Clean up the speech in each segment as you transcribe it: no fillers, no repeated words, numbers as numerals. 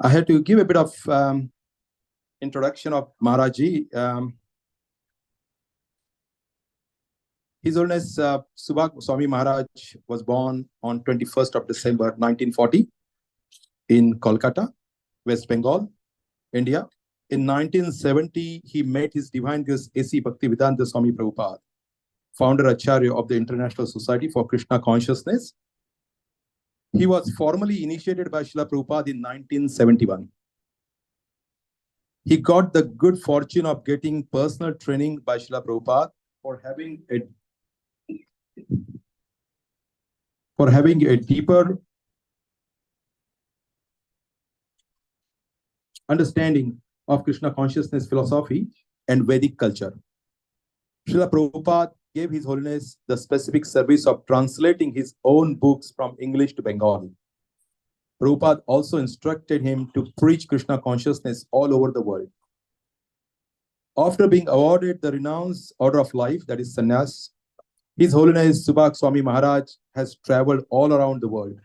I had to give a bit of introduction of Maharaji. His Holiness Subhag Swami Maharaj was born on 21st of December 1940 in Kolkata, West Bengal, India. In 1970, he met his Divine Grace A.C. Bhaktivedanta Swami Prabhupada, founder Acharya of the International Society for Krishna Consciousness. He was formally initiated by Srila Prabhupada in 1971. He got the good fortune of getting personal training by Srila Prabhupada for having a deeper understanding of Krishna consciousness philosophy and Vedic culture. Srila Prabhupada gave His Holiness the specific service of translating his own books from English to Bengali. Prabhupada also instructed him to preach Krishna consciousness all over the world. After being awarded the renounced order of life, that is sannyas, His Holiness Subhag Swami Maharaj has traveled all around the world.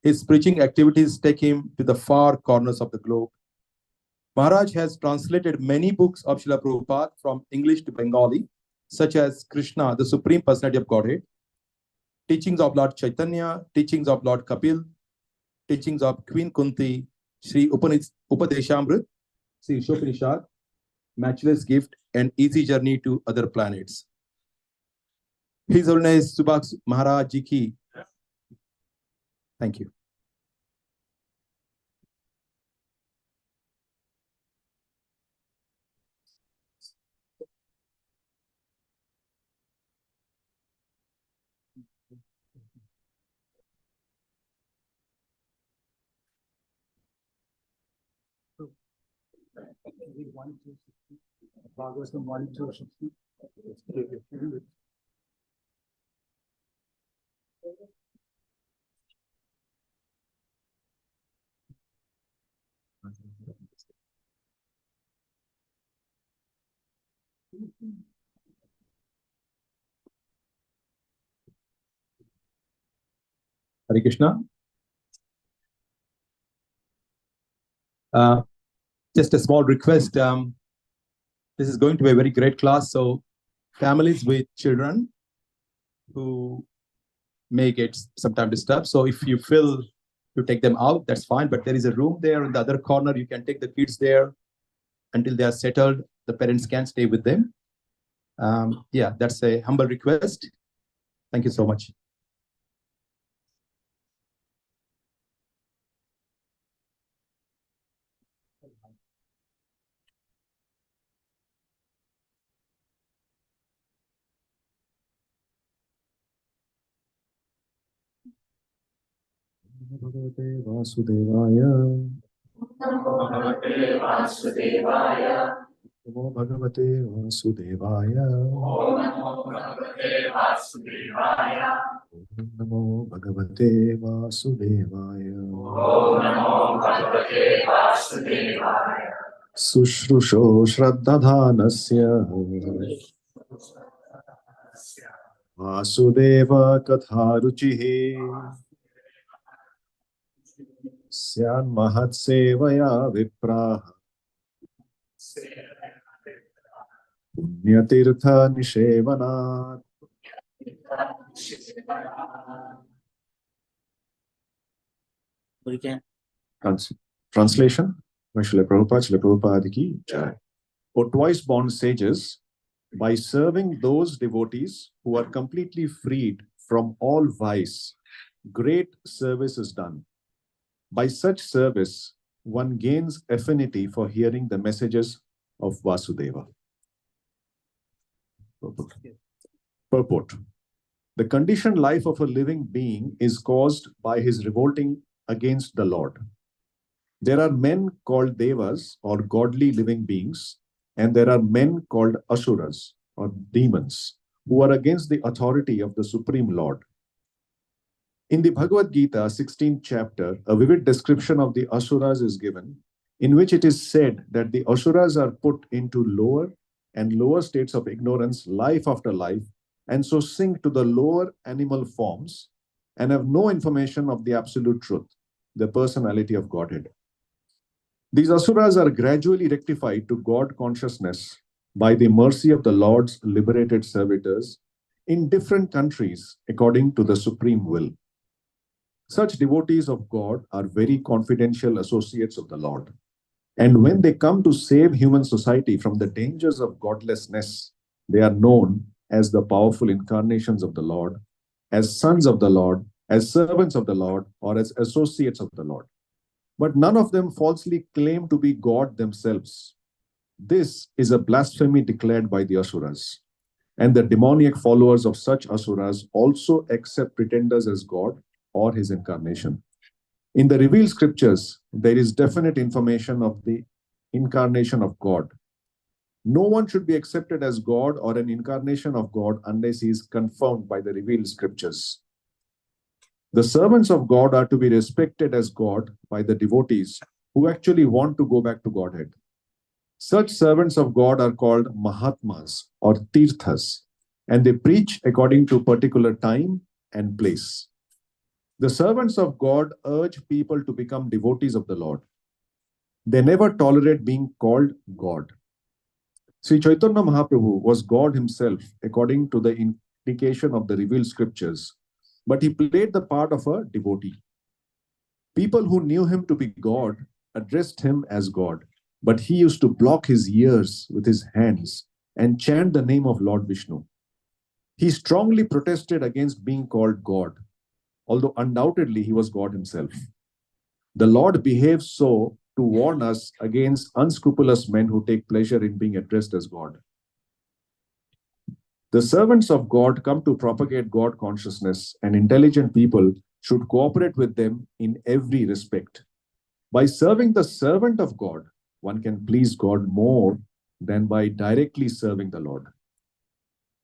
His preaching activities take him to the far corners of the globe. Maharaj has translated many books of Srila Prabhupada from English to Bengali, such as Krishna, the Supreme Personality of Godhead, Teachings of Lord Chaitanya, Teachings of Lord Kapil, Teachings of Queen Kunti, Sri Upadeshamrit, Sri Shopanishad, Matchless Gift, and Easy Journey to Other Planets. His Holiness Subhag Maharaj Ji ki. Thank you. Hare Krishna. Just a small request. This is going to be a very great class. So families with children who may get sometimes disturbed. So if you feel to take them out, that's fine. But there is a room there in the other corner. You can take the kids there until they are settled. The parents can stay with them. Yeah, that's a humble request. Thank you so much. Bhagavate Vasudevaya. Bhagavate Vasudevaya. Namo Bhagavate Vasudevaya. Namo Bhagavate Vasudevaya. Namo Bhagavate Vasudevaya. Namo Bhagavate Vasudevaya. Sushrusho Shraddhadhanasya Vasudeva Katharuchihi Syan Mahatsevaya Vipraha Punyatirtha Nishevanat. Translation by Srila Prabhupada ki jai. O twice born sages, by serving those devotees who are completely freed from all vice, great service is done. By such service, one gains affinity for hearing the messages of Vasudeva. Purport. The conditioned life of a living being is caused by his revolting against the Lord. There are men called devas or godly living beings, and there are men called asuras or demons who are against the authority of the Supreme Lord. In the Bhagavad Gita, 16th chapter, a vivid description of the asuras is given, in which it is said that the asuras are put into lower and lower states of ignorance life after life, and so sink to the lower animal forms and have no information of the absolute truth, the personality of Godhead. These asuras are gradually rectified to God consciousness by the mercy of the Lord's liberated servitors in different countries according to the supreme will. Such devotees of God are very confidential associates of the Lord. And when they come to save human society from the dangers of godlessness, they are known as the powerful incarnations of the Lord, as sons of the Lord, as servants of the Lord, or as associates of the Lord. But none of them falsely claim to be God themselves. This is a blasphemy declared by the Asuras. And the demoniac followers of such Asuras also accept pretenders as God or his incarnation. In the revealed scriptures, there is definite information of the incarnation of God. No one should be accepted as God or an incarnation of God unless he is confirmed by the revealed scriptures. The servants of God are to be respected as God by the devotees who actually want to go back to Godhead. Such servants of God are called Mahatmas or Tirthas, and they preach according to particular time and place. The servants of God urge people to become devotees of the Lord. They never tolerate being called God. Sri Chaitanya Mahaprabhu was God himself according to the indication of the revealed scriptures, but he played the part of a devotee. People who knew him to be God addressed him as God, but he used to block his ears with his hands and chant the name of Lord Vishnu. He strongly protested against being called God, although undoubtedly he was God himself. The Lord behaves so to warn us against unscrupulous men who take pleasure in being addressed as God. The servants of God come to propagate God consciousness, and intelligent people should cooperate with them in every respect. By serving the servant of God, one can please God more than by directly serving the Lord.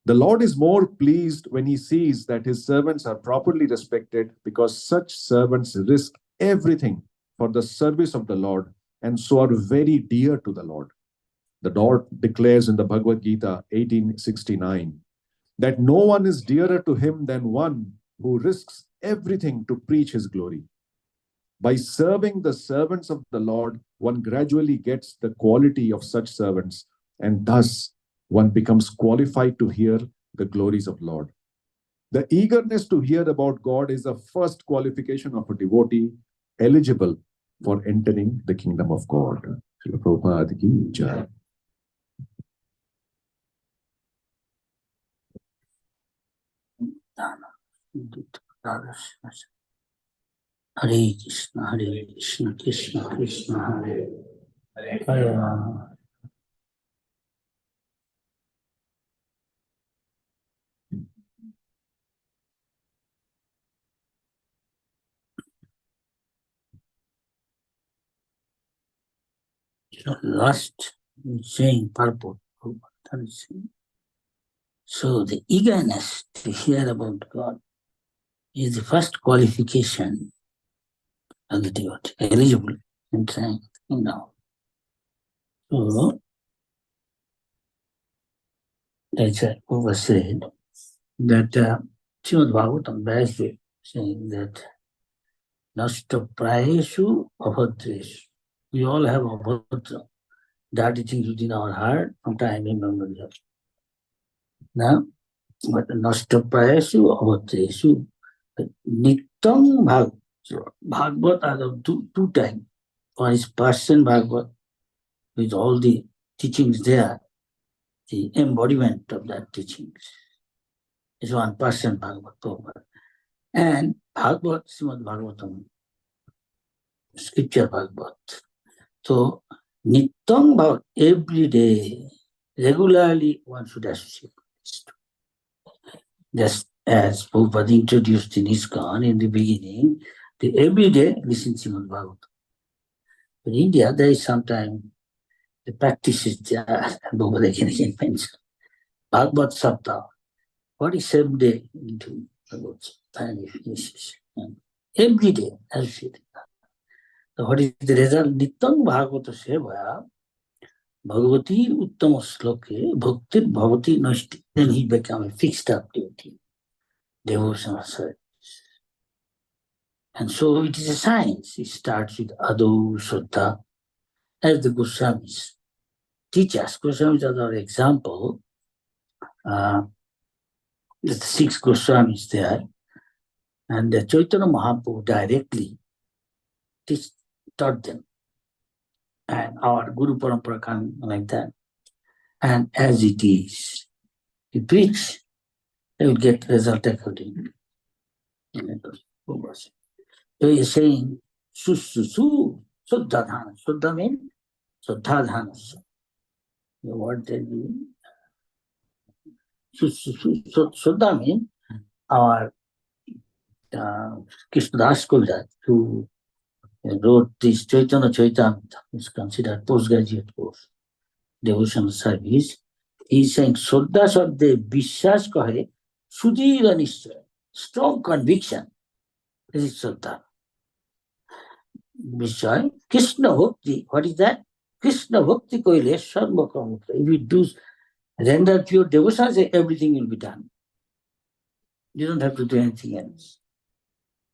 The Lord is more pleased when he sees that his servants are properly respected, because such servants risk everything for the service of the Lord and so are very dear to the Lord. The Lord declares in the Bhagavad Gita 18:69 that no one is dearer to him than one who risks everything to preach his glory. By serving the servants of the Lord, one gradually gets the quality of such servants, and thus one becomes qualified to hear the glories of Lord. The eagerness to hear about God is the first qualification of a devotee eligible for entering the kingdom of God. Srila Prabhupada ki jai. Hare Krishna, Krishna Krishna, Hare Rama. So last saying purport. So the eagerness to hear about God is the first qualification of the devotee, eligible in saying now. So as was said that Srimad Bhagavatam Vyasdev saying that Nasta Prayeshu Abhadreshu. We all have Abhadra, dirty things within our heart from time immemorial. Now, but Nasta Prayeshu Abhadreshu, Nityam Bhagavad are two times. One is person Bhagavad with all the teachings there, the embodiment of that teachings is one person Bhagavad. And Bhagavad, Srimad Bhagavatam, scripture Bhagavad. So, Nityam Bhagavad, every day, regularly one should associate with this. Just as Prabhupada introduced in ISKCON in the beginning, every day listen to Srimad Bhagavatam. In India, there is sometimes the practice is there, Prabhupada again mention. Bhagavad Saptah, 47 days into Bhagavad Saptah, and he finishes. Every day, associate. So what is the result? Nityam Bhagavata Sevaya, Bhagavati Uttama Sloke, Bhaktir Bhavati Nashti. Then he became a fixed up devotee, devotional service. And so it is a science. It starts with Adu, Shraddha, as the Goswamis teach us. Goswamis are our example. The 6 Goswamis there, and Chaitanya Mahaprabhu directly taught them, and our Guru Parampara come like that. And as it is, you preach, they will get result accordingly. So he is saying, su su su, Suddhadhana. Suddha means Suddhadhana. The word that you Suddha means our Krishnadas Kuldat, who wrote this Chaitanya Chaitamrita, is considered postgraduate course, devotional service. He is saying, Suddha Sabde Vishwas Kahe, Sudhira Nishchaya, strong conviction. This is Suddha. Vishwai, Krishna Bhakti. What is that? Krishna Bhakti Koile Sarva Karma. If you do render pure devotion, everything will be done. You don't have to do anything else.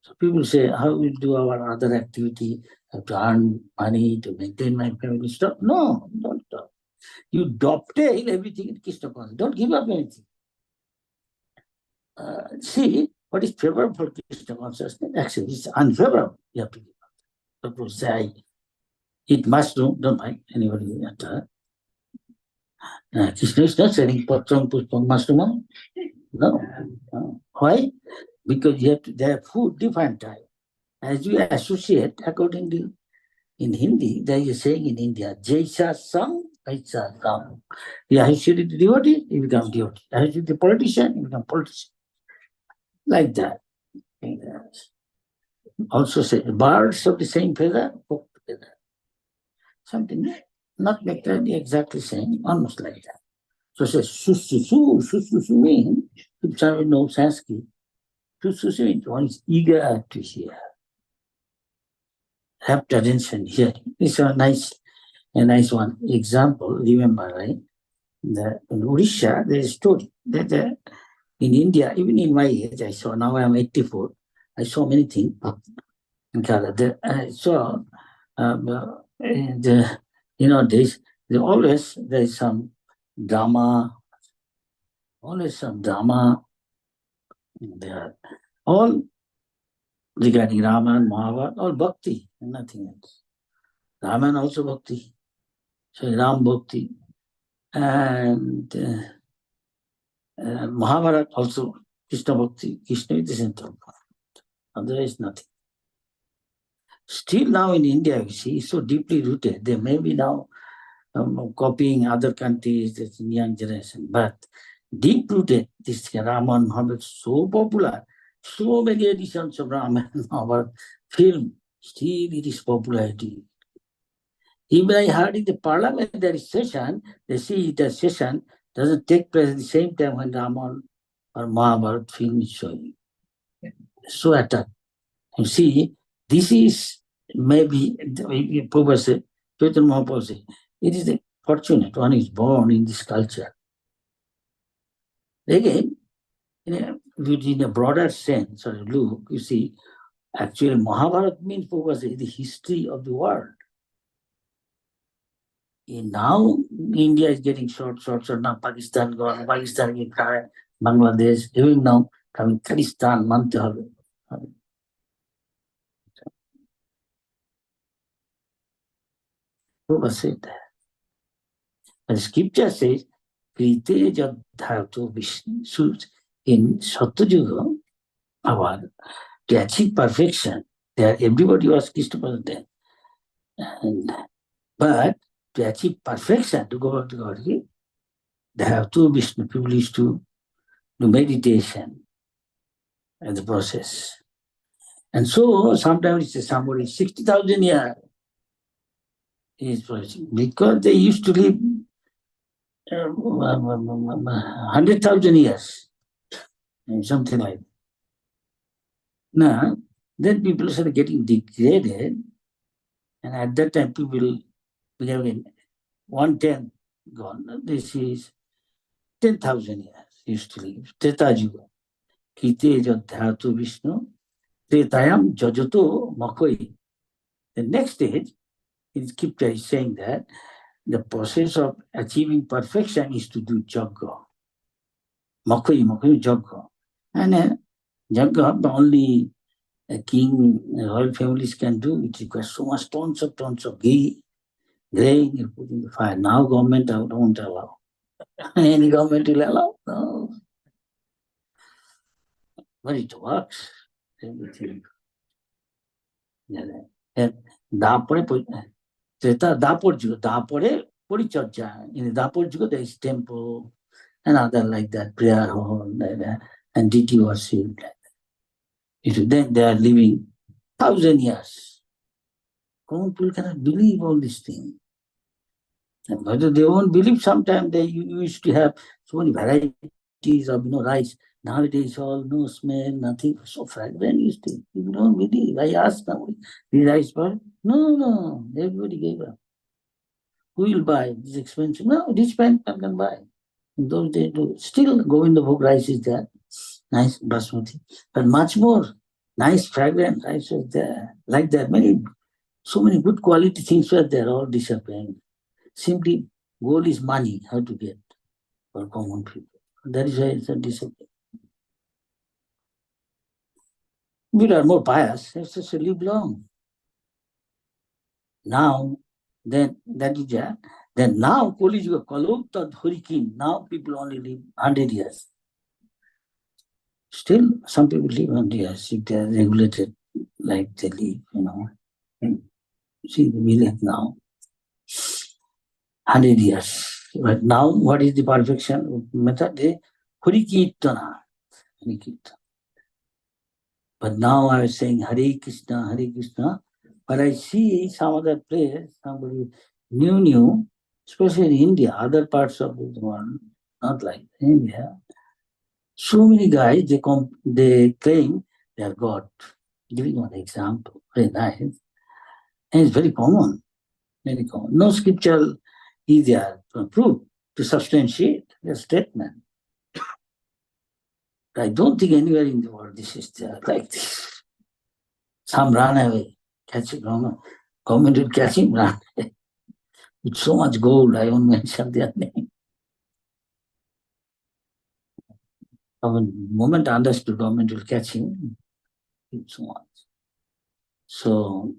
So people say, how will we do our other activity? I have to earn money to maintain my family stuff. No, don't stop. You dovetail everything in Krishna consciousness. Don't give up anything. See what is favorable for Krishna consciousness. Actually, it's unfavorable. You have to give up. Suppose say, eat mushroom, don't mind anybody. Krishna is not selling mushroom. No. Why? Because you have to, they have food different time. As you associate, accordingly, in Hindi, there is a saying in India, Jaisa Sam, Aisa Sam. You associate the devotee, you become devotee. Associate the politician, you become politician. Like that. Also say, birds of the same feather, flock together. Something not exactly same, almost like that. So say, su means, if somebody knows Sanskrit, su means one is eager to hear. Have attention here. It's a nice one example. Remember, right? In Odisha, there is a story that in India, even in my age, I saw, now I am 84, I saw many things. I saw, there is some drama, there, all regarding Ramayana, Mahabharata, all bhakti and nothing else. Ramayana also bhakti, so Ram bhakti, and Mahabharata also Krishna bhakti. Krishna is the center of Mahabharata. Otherwise nothing. Still now in India, you see, so deeply rooted. They may be now copying other countries, this young generation, but deep rooted, this Ramayana, Mahabharata, so popular. So many editions of Ramayana, Mahabharata film, still it is popularity. Even I heard in the parliament there is session, they see the session doesn't take place at the same time when Ramayana or Mahabharata film is showing. So attacked. You see, this is maybe, Prabhupada said, Chaitanya Mahaprabhu said, it is fortunate one is born in this culture. Again, in a broader sense, or look, you see, actually Mahabharata means Prabhupada said, the history of the world. And now India is getting short. Now Pakistan gone, Pakistan is coming, Bangladesh, even now coming Pakistan, Mantha. Prabhupada said that. And scripture says, Krite Jadhatu Vishnu. In Satyuga, to achieve perfection, there everybody was Krishna there. But to achieve perfection, to go back to God, they have to Vishnu. People used to do meditation in the process. And so sometimes it's somebody 60,000 years is because they used to live 100,000 years, and something like that. Now, then people started getting degraded, and at that time people became 110 gone. This is 10,000 years used to live. Treta Yuga. Kite Jadhatu Vishnu. Tretayam Jajato Makoi. The next stage, Scripture is saying that the process of achieving perfection is to do jagga. Makhoi jagga. And jagga, only a king, royal families can do. It requires so much tons of ghee, grain, you put in the fire. Now government don't allow. Any government will allow? No. But it works. Everything. Dapore Porichorcha. In the Dapor Juga, there is temple and other like that, prayer hall, like that, and deity worship. Like that. Then they are living 1,000 years. Common people cannot believe all these things. But they won't believe. Sometimes they used to have so many varieties of rice. Nowadays, all no smell, nothing, so fragrant used to. People don't believe. I asked them, the rice bar? No, everybody gave up. Who will buy? It's expensive. No, rich man can buy. In those days, still Govinda Bhog rice is there. Nice basmati. But much more nice, fragrant rice was there. Like that, so many good quality things were there, all disappearing. Simply, goal is money, how to get for common people. That is why it's a disappearing. We are more pious, let's just live long. Now, then that is that. Then now, Koli Juga Kalokta Dhurikin, now people only live 100 years. Still, some people live 100 years if they are regulated like they live, See the village now. 100 years. But now, what is the perfection method? Harikirtana. But now I was saying Hare Krishna, but I see some other place, somebody new, especially in India, other parts of the world, not like India. So many guys, they claim they are God. Giving one example, very nice. And it's very common. No scripture is there to prove, to substantiate their statement. I don't think anywhere in the world this is there like this. Some run away, catch it, government will catch him, run away. With so much gold, I won't mention their name. The moment understood, government will catch him, so much. So,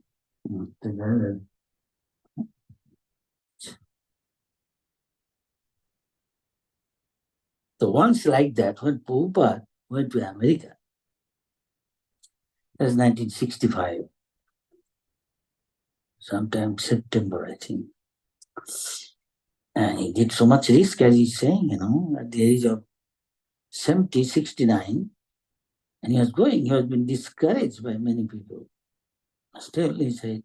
once like that, when Prabhupada went to America, that was 1965, sometime September, I think. And he did so much risk, as he's saying, at the age of 70, 69, and he was been discouraged by many people. Still, he said,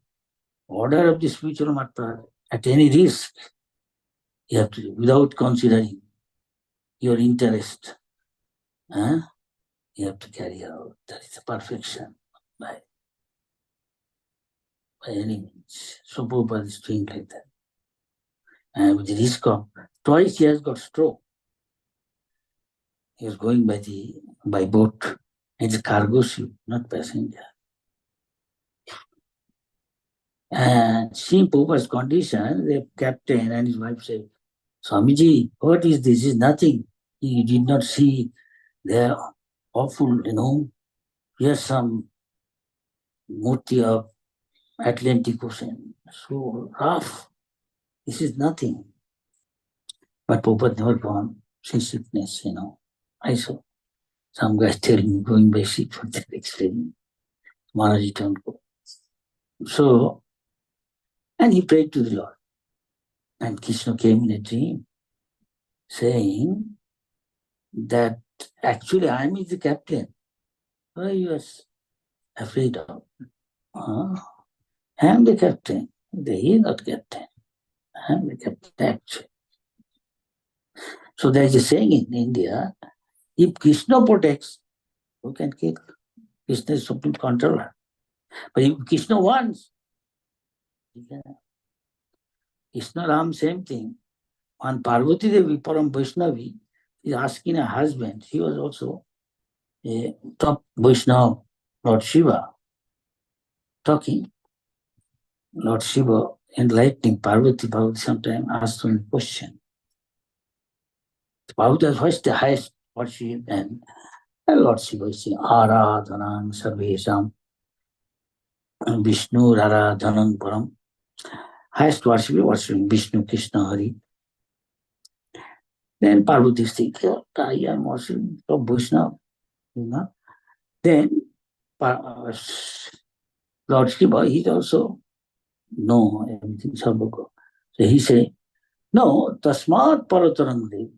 order of the spiritual matter, at any risk, you have to, without considering your interest, you have to carry out. That is the perfection by any means. So Prabhupada is doing like that. And with the risk of, twice he has got stroke. He was going by boat. It's a cargo ship, not passenger. And seeing Prabhupada's condition, the captain and his wife said, Swamiji, what is this? This is nothing. He did not see the awful, here's some murti of Atlantic Ocean. So rough. This is nothing. But Prabhupada never gone seasickness, I saw some guys telling me going by ship for that experience. Maharaj don't go. So, and he prayed to the Lord. And Krishna came in a dream saying that actually I am the captain. Why you are afraid of? I am the captain. He is not captain. I am the captain actually. So there is a saying in India, if Krishna protects, who can kill? Krishna is supreme controller. But if Krishna wants, he can. Krishna Ram, same thing. On Parvati Devi, Param Vaishnavi, is asking her husband, he was also a top Vaishnava, Lord Shiva, talking. Lord Shiva enlightening Parvati, Parvati sometimes asked one question. Parvati was first the highest worship, and Lord Shiva is saying, Aradhanam Sarvesham Vishnu Aradhanam Param. Highest worship is worshiping Vishnu, Krishna, Hari. Then Parvati is thinking, I am worshiping Vaishnava. Then Lord Shiva, he also know everything, Subhag. So he said, no, Tasmat Paratarangi,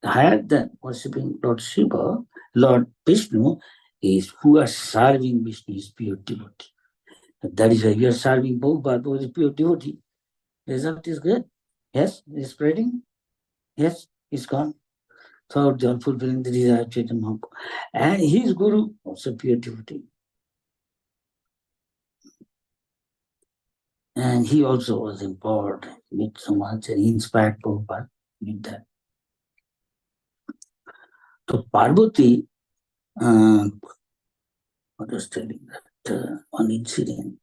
higher than worshipping Lord Shiva, Lord Vishnu, is who are serving Vishnu is pure devotee. That is why we are serving both, but both is pure devotee. Result is good. Yes, it's spreading. Yes, it's gone. So they are fulfilling the desire of Chaitanya Mahaprabhu. And his guru also pure devotee. And he also was empowered with so much and inspired Prabhupada with that. So Parvati, what was telling that one incident.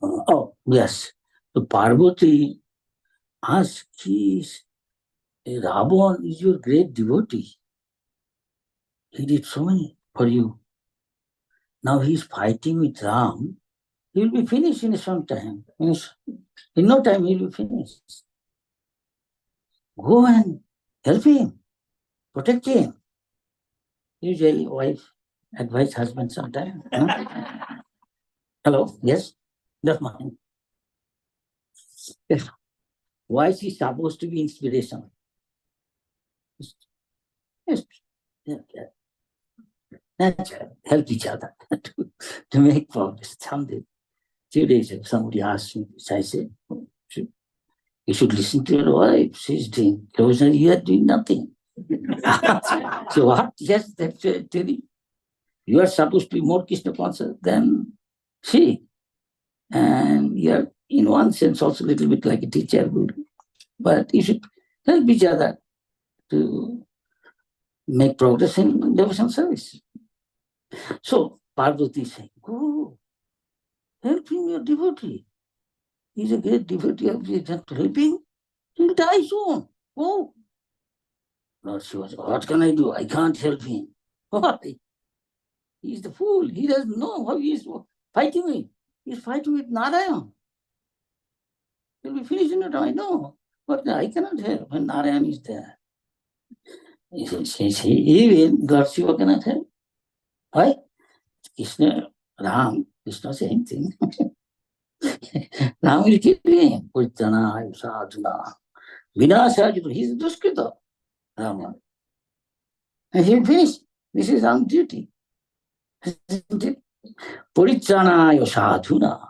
Oh, yes. So Parvati asked, Ravan is your great devotee. He did so many for you. Now he is fighting with Ram. He will be finished in some time. In no time he will be finished. Go and help him. Protect him. Usually wife advise husband sometimes. Huh? Hello? Yes? That's mine. Yes. Why is he supposed to be inspiration? Yes. Natural. Help each other to make progress. Someday, 2 days ago, somebody asked me this. I said, you should listen to your wife. She's doing devotion. You are doing nothing. So what? Yes, that's telling. You are supposed to be more Krishna conscious than she. And you are, in one sense, also a little bit like a teacher. But you should help each other to make progress in devotion service. So Parvati is saying, go, help him, your devotee. He's a great devotee of Jesus. Help him. He'll die soon. Go. Lord Shiva said, what can I do? I can't help him. Why? He's the fool. He doesn't know how he is fighting with. He's fighting with Narayan. He'll be finished in a time, I know. But I cannot help when Narayan is there. Even Lord Shiva cannot help. Why? Krishna, Ram, Krishna, same thing. Ram will kill him. Puritana, Sadhuna, Vinasajuna. He's Duskrita, Rama. And he will finish. This is Ram's duty. Puritana, Sadhuna,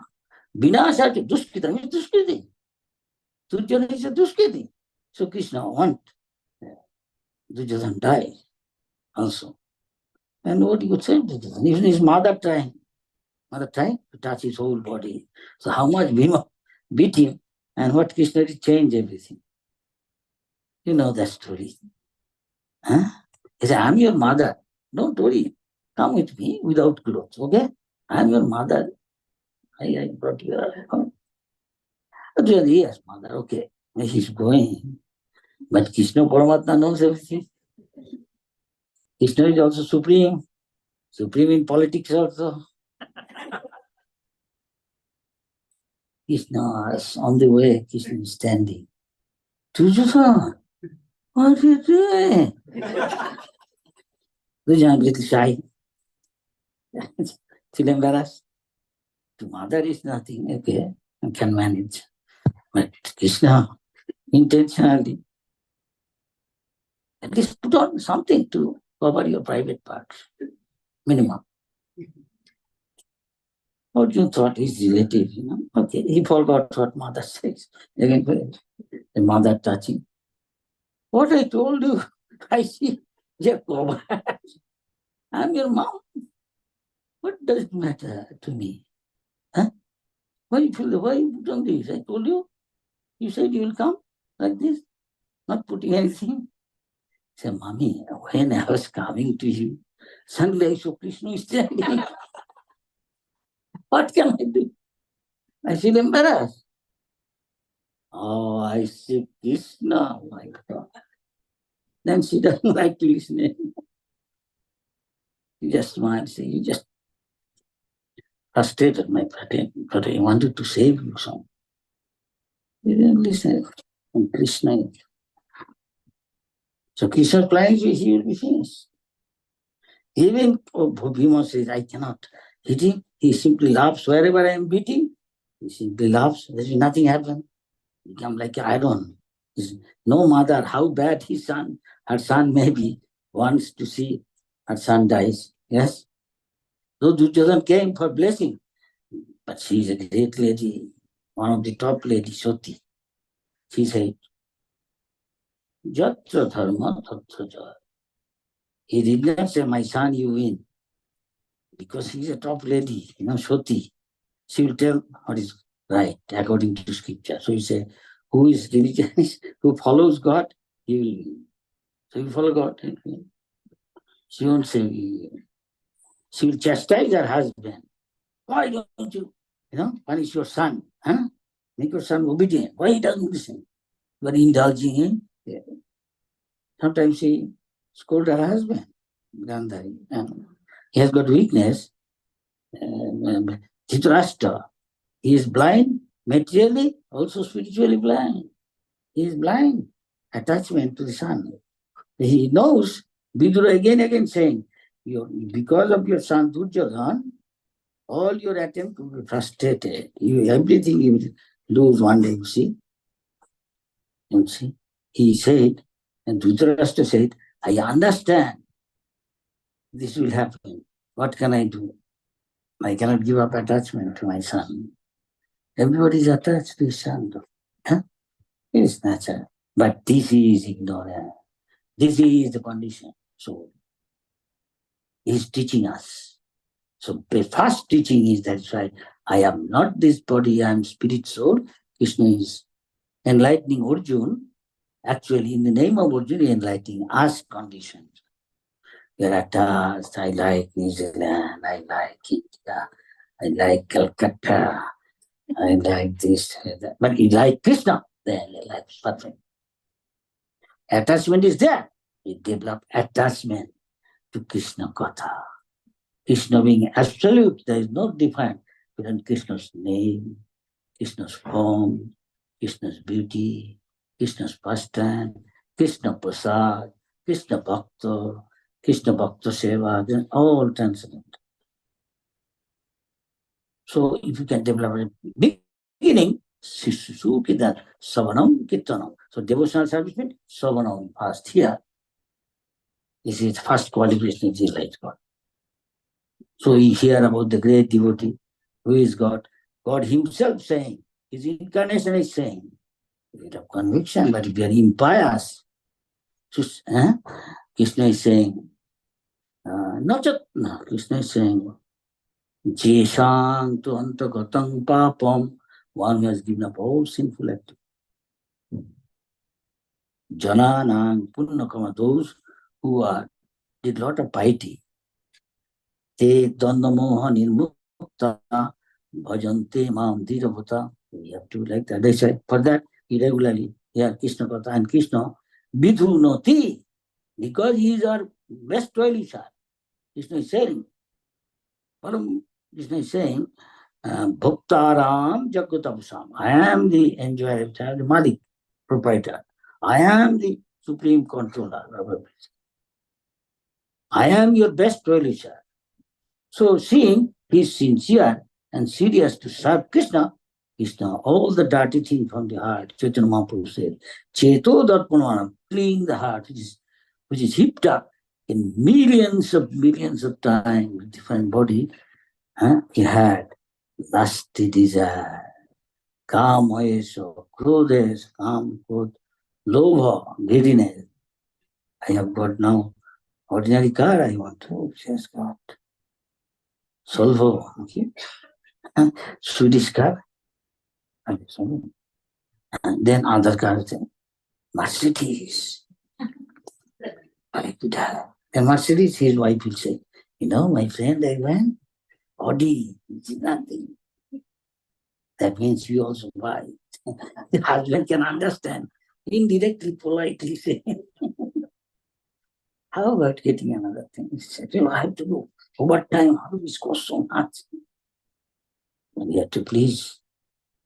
Vinasajuna, Duskrita means Duskriti. Durjana is a Duskriti. So Krishna wants Durjana die also. And what he could say, even his mother trying to touch his whole body. So how much Bhima beat him and what Krishna did change everything. You know that story. Huh? He said, I'm your mother. Don't worry. Come with me without clothes, okay? I'm your mother. I brought you up. Yes, mother, okay. He's going. But Krishna Paramatma knows everything. Krishna is also supreme in politics also. Krishna is on the way, Krishna is standing. Duryodhana, what are you doing? Duryodhana is a little shy. Still embarrassed. The mother is nothing, okay, I can manage. But Krishna, intentionally, at least put on something to cover your private parts, minimum. Arjuna thought his relative, okay, he forgot what mother says. Again, the mother touching. What I told you, I see, Jacob, I'm your mom. What does it matter to me? Huh? Why you put on this? I told you. You said you will come like this, not putting anything. I said, Mommy, when I was coming to you, suddenly I saw Krishna standing. What can I do? I feel embarrassed. Oh, I say Krishna, my God. Then she doesn't like to listen anymore. She just smiles. You just frustrated my brother, but I wanted to save you some. You didn't listen. And Krishna. So Krishna's plan is he will be finished. Even Bhima says, I cannot hit him. He simply laughs. Wherever I am beating, he simply laughs. There is nothing happen. He becomes like an iron. No matter how bad her son may be, wants to see her son dies. Yes? So Duryodhana came for blessing. But she is a great lady, one of the top ladies, Soti. She said, Jatra dharma tatra jaya. He did not say, my son, you win. Because he is a top lady, Soti. She will tell what is right according to scripture. So he said, who is religious, who follows God, he will win. So you follow God. She won't say, she will chastise her husband. Why don't you, punish your son? Huh? Make your son obedient. Why he doesn't listen? You are indulging him. Yeah. Sometimes she scold her husband. He has got weakness. Dhritarashtra, he is blind materially, also spiritually blind. He is blind. Attachment to the son. He knows, Vidura again saying, because of your son Duryodhana, all your attempt will be frustrated. Everything you will lose one day, you see. He said, and Dhritarashtra said, I understand this will happen. What can I do? I cannot give up attachment to my son. Everybody is attached to his son. Huh? It is natural. But this is ignorance. This is the condition. So, he is teaching us. So, the first teaching is that's why I am not this body, I am spirit soul. Krishna is enlightening Arjuna. Actually, in the name of Arjuna, enlightening us conditions. We are attached. I like New Zealand. I like India. I like Calcutta. I like this. That. But you like Krishna, then life is perfect. Attachment is there. We develop attachment to Krishna Katha. Krishna being absolute, there is no difference between Krishna's name, Krishna's form, Krishna's beauty, Krishna's pastime, Krishna Prasad, Krishna Bhakta Seva, then all transcendent. So if you can develop a beginning, Sukida, Savanam, Kirtanam. So devotional service means Savanam first here. This is first qualification is like God. So we hear about the great devotee who is God. God himself saying, his incarnation is saying, we have conviction, but if we are impious, Krishna is saying, Krishna is saying, Jeshang to antagatam papam, one who has given up all sinful activity. Jananang punnakama, those who did lot of piety. Te dandamoha nirmukta bhajante mam dhiravata. We have to like that. They say, for that, he regularly hear Krishna Katha and Krishna vidhu noti, because he is our best well-wisher. Krishna is saying, Krishna is saying, Bhaktaram Jagatavasam. I am the enjoyer, the Malik, proprietor. I am the supreme controller. I am your best well-wisher. So seeing he is sincere and serious to serve Krishna, all the dirty things from the heart, Chaitanya Mahaprabhu said, Cheto Darpanam, clean the heart, which is heaped up in millions of times with different body. He had lusty desire, kam ayesha, krodhes, kam, krodh, lobha, greediness. I have got now ordinary car, I want to, she has got. Solvo, okay? Swedish car. And then other cars, Mercedes. Then Mercedes, his wife will say, my friend, I went body, it is nothing. That means you also buy. The husband can understand. Indirectly, politely say, how about getting another thing? He said, I have to go. Over time, how does this cost so much? And you have to please.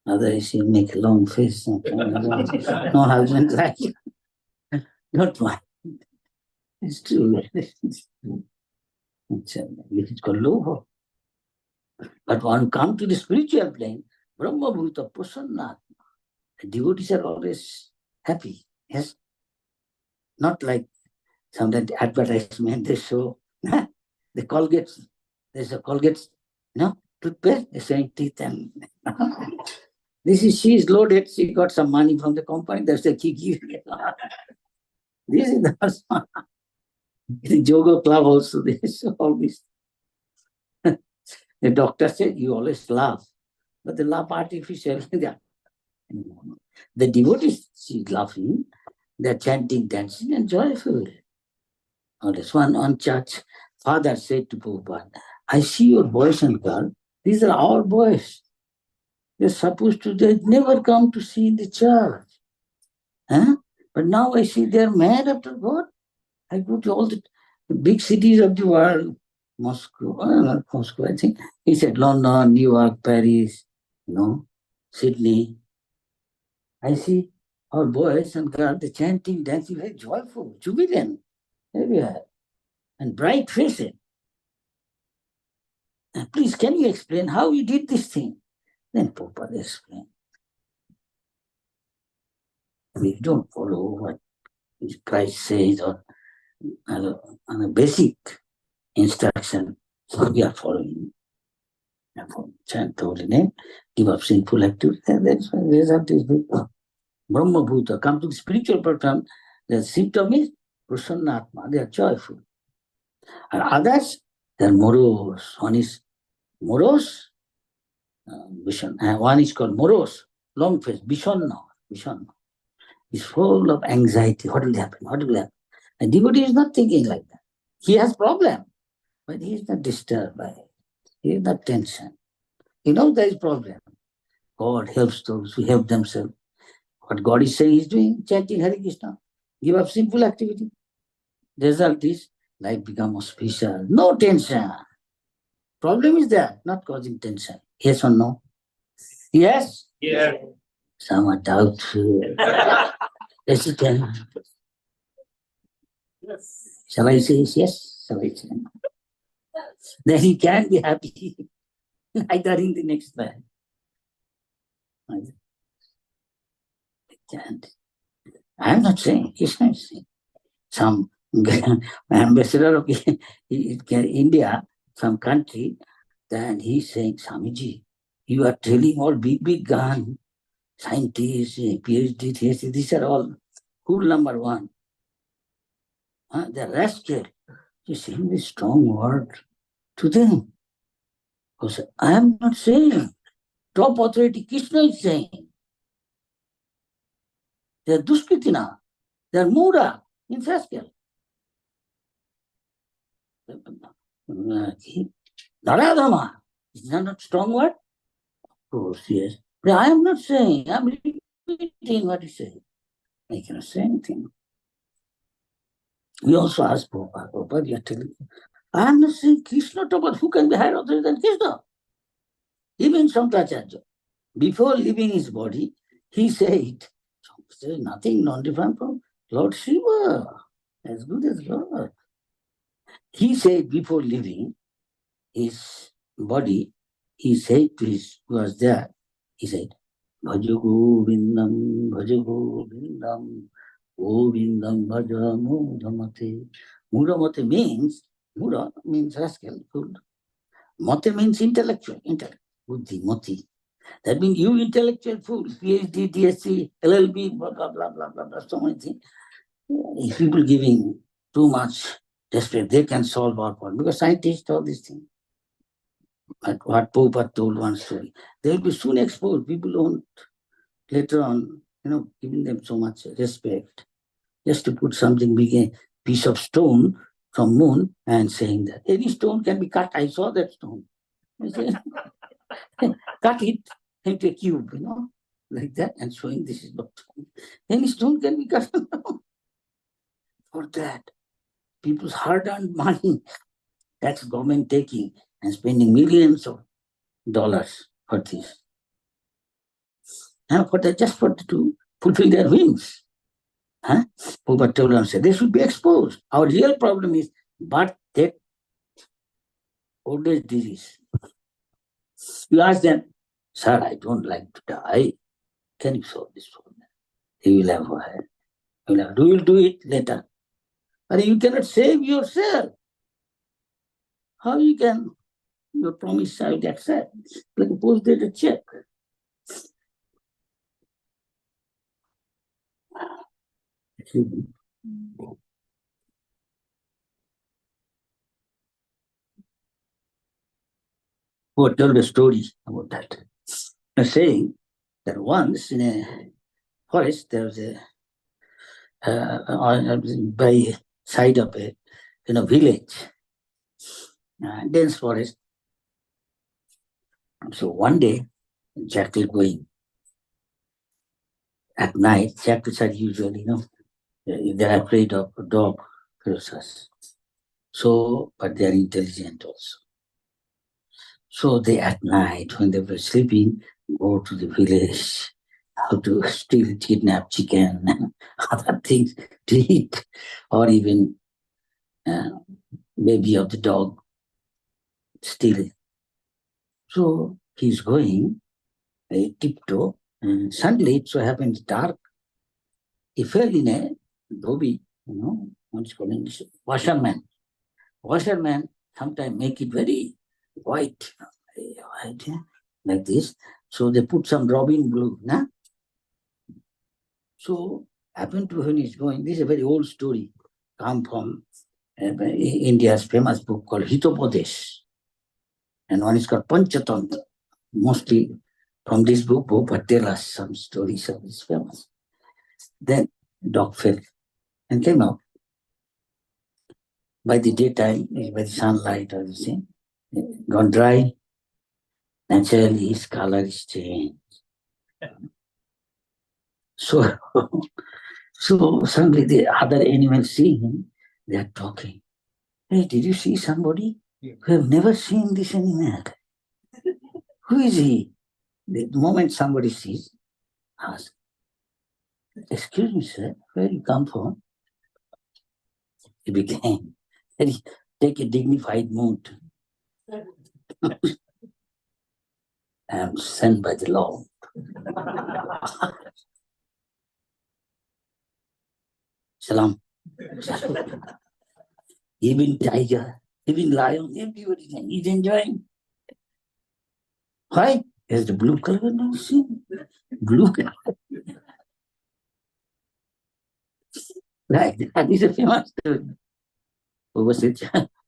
Otherwise, you make a long face. No husband like you. Don't mind. It's true. It's called loho. But when you come to the spiritual plane, Brahma Bhuta Prasanna, the devotees are always happy. Yes? Not like sometimes advertisement they show the Colgate's, there's a Colgate's, toothpaste, they're saying teeth and she is loaded, she got some money from the company, that's the key. This is the in yoga club also, they show all this. The doctor said, you always laugh, but they laugh artificially. The devotees, she's laughing, they're chanting, dancing, and joyful. This one on church, father said to Prabhupada, I see your boys and girls, these are our boys. They're supposed to, they never come to see the church. Huh? But now I see they're mad after God. I go to all the big cities of the world, Moscow, not Moscow, I think. He said London, New York, Paris, Sydney. I see our boys and girls, they're chanting, dancing, very joyful, jubilant, everywhere, and bright faces. And please, can you explain how you did this thing? Then Prabhupada explained. We don't follow what Christ says or on a basic instruction. So we are following. Chant holy name, give up sinful activity, and that's why the result is big. Brahma Bhuta, come to the spiritual platform, the symptom is Prasannatma, they are joyful. And others, they are morose. One is morose, one is called morose, long face, Bishanna. Is full of anxiety. What will happen? What will happen? And devotee is not thinking like that. He has problem, but he is not disturbed by it. He is not tension. He knows there is problem. God helps those who help themselves. What God is saying, He is doing, chanting Hare Krishna. Give up simple activity. The result is life becomes auspicious. No tension. Problem is there, not causing tension. Yes or no? Yes? Yes. Some are doubtful. Yes, you can. Yes. Shall I say yes? Shall I say no? Then he can be happy. Either in the next life. I can't. I'm not saying, Krishna is saying. Some ambassador of India, some country, then he's saying, Swamiji, you are telling all big gun, scientists, PhD, ThD, these are all rule number one. The rascal, you saying this strong word to them. Because I am not saying, top authority, Krishna is saying. They are Duskritina, they are Mura, in rascal. Naradhama, is that not strong word? Of course, yes. But I am not saying, I am repeating what he said. I cannot say anything. We also ask Prabhupada, you are telling me, I am not saying Krishna, but who can be higher authority than Krishna? Even Shankaracharya, before leaving his body, he said, there is nothing non-different from Lord Shiva, as good as God. He said before leaving his body, he said to his, who was there, he said, Bhaja Govindam, Govindam Bhaja Mudhamate. Mudhamate means, Mudha means rascal, good. Mate means intellectual, Buddhi, Mati. That means you intellectual fool, PhD, DSC, LLB, blah, blah, blah, blah, blah, blah, so many things. If people giving too much respect, they can solve our problem. Because scientists, all these things. But what Prabhupada told one story, they will be soon exposed. People don't later on, giving them so much respect. Just to put something big, a piece of stone from moon and saying that any stone can be cut. I saw that stone. I say, cut it into a cube, like that, and showing this is not stone. Any stone can be cut. For that, people's hard-earned money, tax government taking and spending millions of dollars for this. And for that, just to fulfill their whims. Prabhupada told them, they should be exposed. Our real problem is birth, death, old age disease. You ask them, sir, I don't like to die. Can you solve this problem? He will have a head. We will do it later. But you cannot save yourself. How you can, your promise I will accept? Like a post-dated check. Who told a story about that. I'm saying that once in a forest there was a by side of a village, dense forest. So one day, jackal going at night. Jackals are usually, they're afraid of dog process. So, but they're intelligent also. So they at night when they were sleeping, go to the village, how to steal, kidnap chicken and other things to eat, or even baby of the dog, steal it. So he's going, a tiptoe, and suddenly it so happens dark. He fell in a dhobi, what's called English, washerman. Washerman sometimes make it very white, like this. So they put some robin blue, So happened to when he's going, this is a very old story, come from India's famous book called Hitopadesh. And one is called Panchatantra. Mostly from this book, Prabhupada tell us some stories of this famous. Then dog fell and came out. By the daytime, by the sunlight or the thing, gone dry. Naturally, his color is changed. So suddenly the other animals see him, they are talking. Hey, did you see somebody? We have never seen this animal. Who is he? The moment somebody sees, ask, excuse me, sir, where you come from? He became, take a dignified mood. I am sent by the Lord. Salam. Even tiger, even lion, everybody is enjoying. Why? There's the blue color. No, see? Blue color. Right. That is a famous story.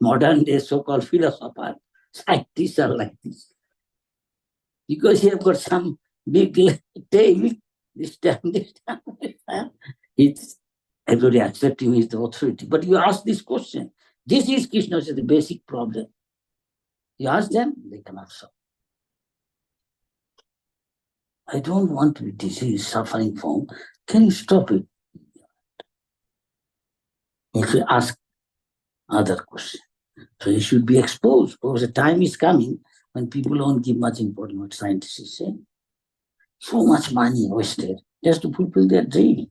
Modern day so-called philosophers, scientists are like this. Because he have got some big tail, this time. It's everybody accepts him as the authority. But you ask this question. This is Krishna's the basic problem. You ask them, they cannot solve. I don't want to be diseased, suffering from. Can you stop it? If you ask other questions. So you should be exposed because the time is coming when people don't give much importance what scientists are saying. So much money wasted just to fulfill their dream.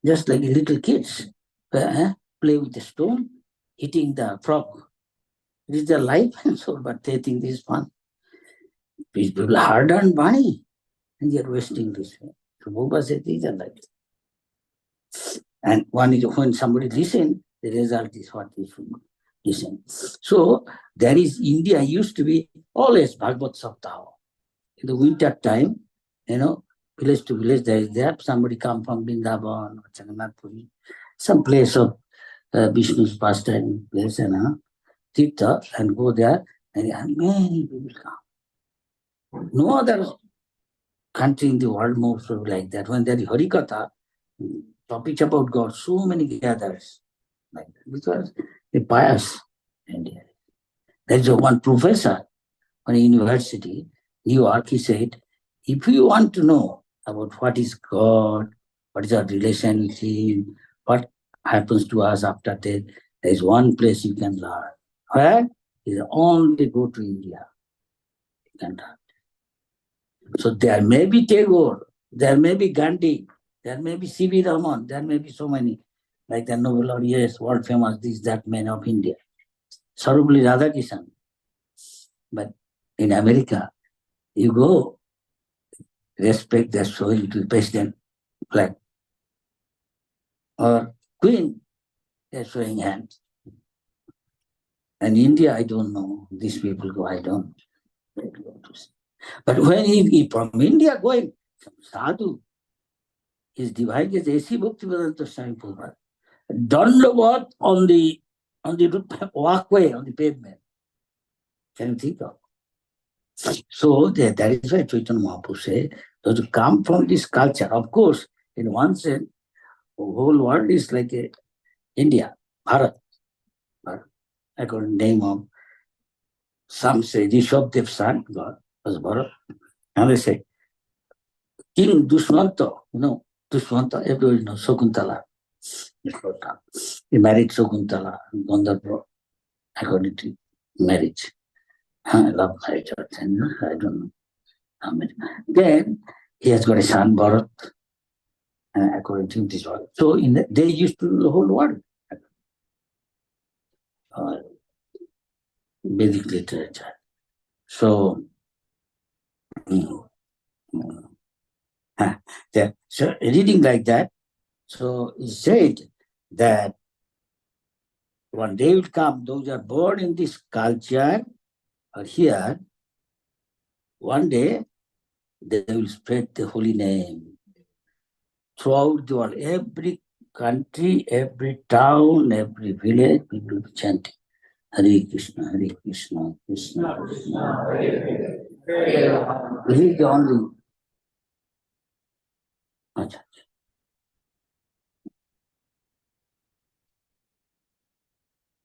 Just like little kids play with the stone, hitting the frog. It is their life, so but they think this is fun. These people hard-earned money and they are wasting this way. So Prabhupada said these are like this. And one is when somebody listens, the result is what they should listen. So there is India used to be always Bhagavad Saptaha. In the winter time, village to village, there somebody come from Vrindavan or Jagannath Puri, some place of Vishnu's pastime place, Tirtha, and go there, and many people come. No other country in the world moves like that. When there is Harikatha, topics about God, so many gathers like that, because the pious India. There is one professor on a university, New York, he said, if you want to know about what is God, what is our relation with Him, what happens to us after death, there is one place you can learn. Where? You only go to India. You can learn. So there may be Tagore, there may be Gandhi, there may be C.V. Raman, there may be so many, like the Nobel laureates, world famous, this, that man of India. Sarvapalli Radhakrishan. But in America, you go, respect, they're showing to the president flag. Or Queen, they're showing hands. And India, I don't know. These people go, I don't. But when he from India going, sadhu, his divine is A.C. Bhaktivedanta Swami Prabhupada. Dandavat on the walkway, on the pavement. Can you think of? So that is why Chaitanya Mahaprabhu said, so to come from this culture, of course, in one sense, the whole world is like India, Bharat. According to the name of, some say Rishabhdev son, God was Bharat. And they say, King Dushmanta, Dushmanta, everybody knows, Shakuntala. He married Shakuntala, Gandharva, according to marriage. I love marriage, I don't know how many. Then he has got a son, Bharat, according to this world. So they used to the whole world. Vedic literature. So, so reading like that, so he said that one day will come, those who are born in this culture or here, one day they will spread the holy name throughout the world. Every country, every town, every village, people will be chanting Hare Krishna, Hare Krishna, Krishna Krishna, Hare Hare. This is the only.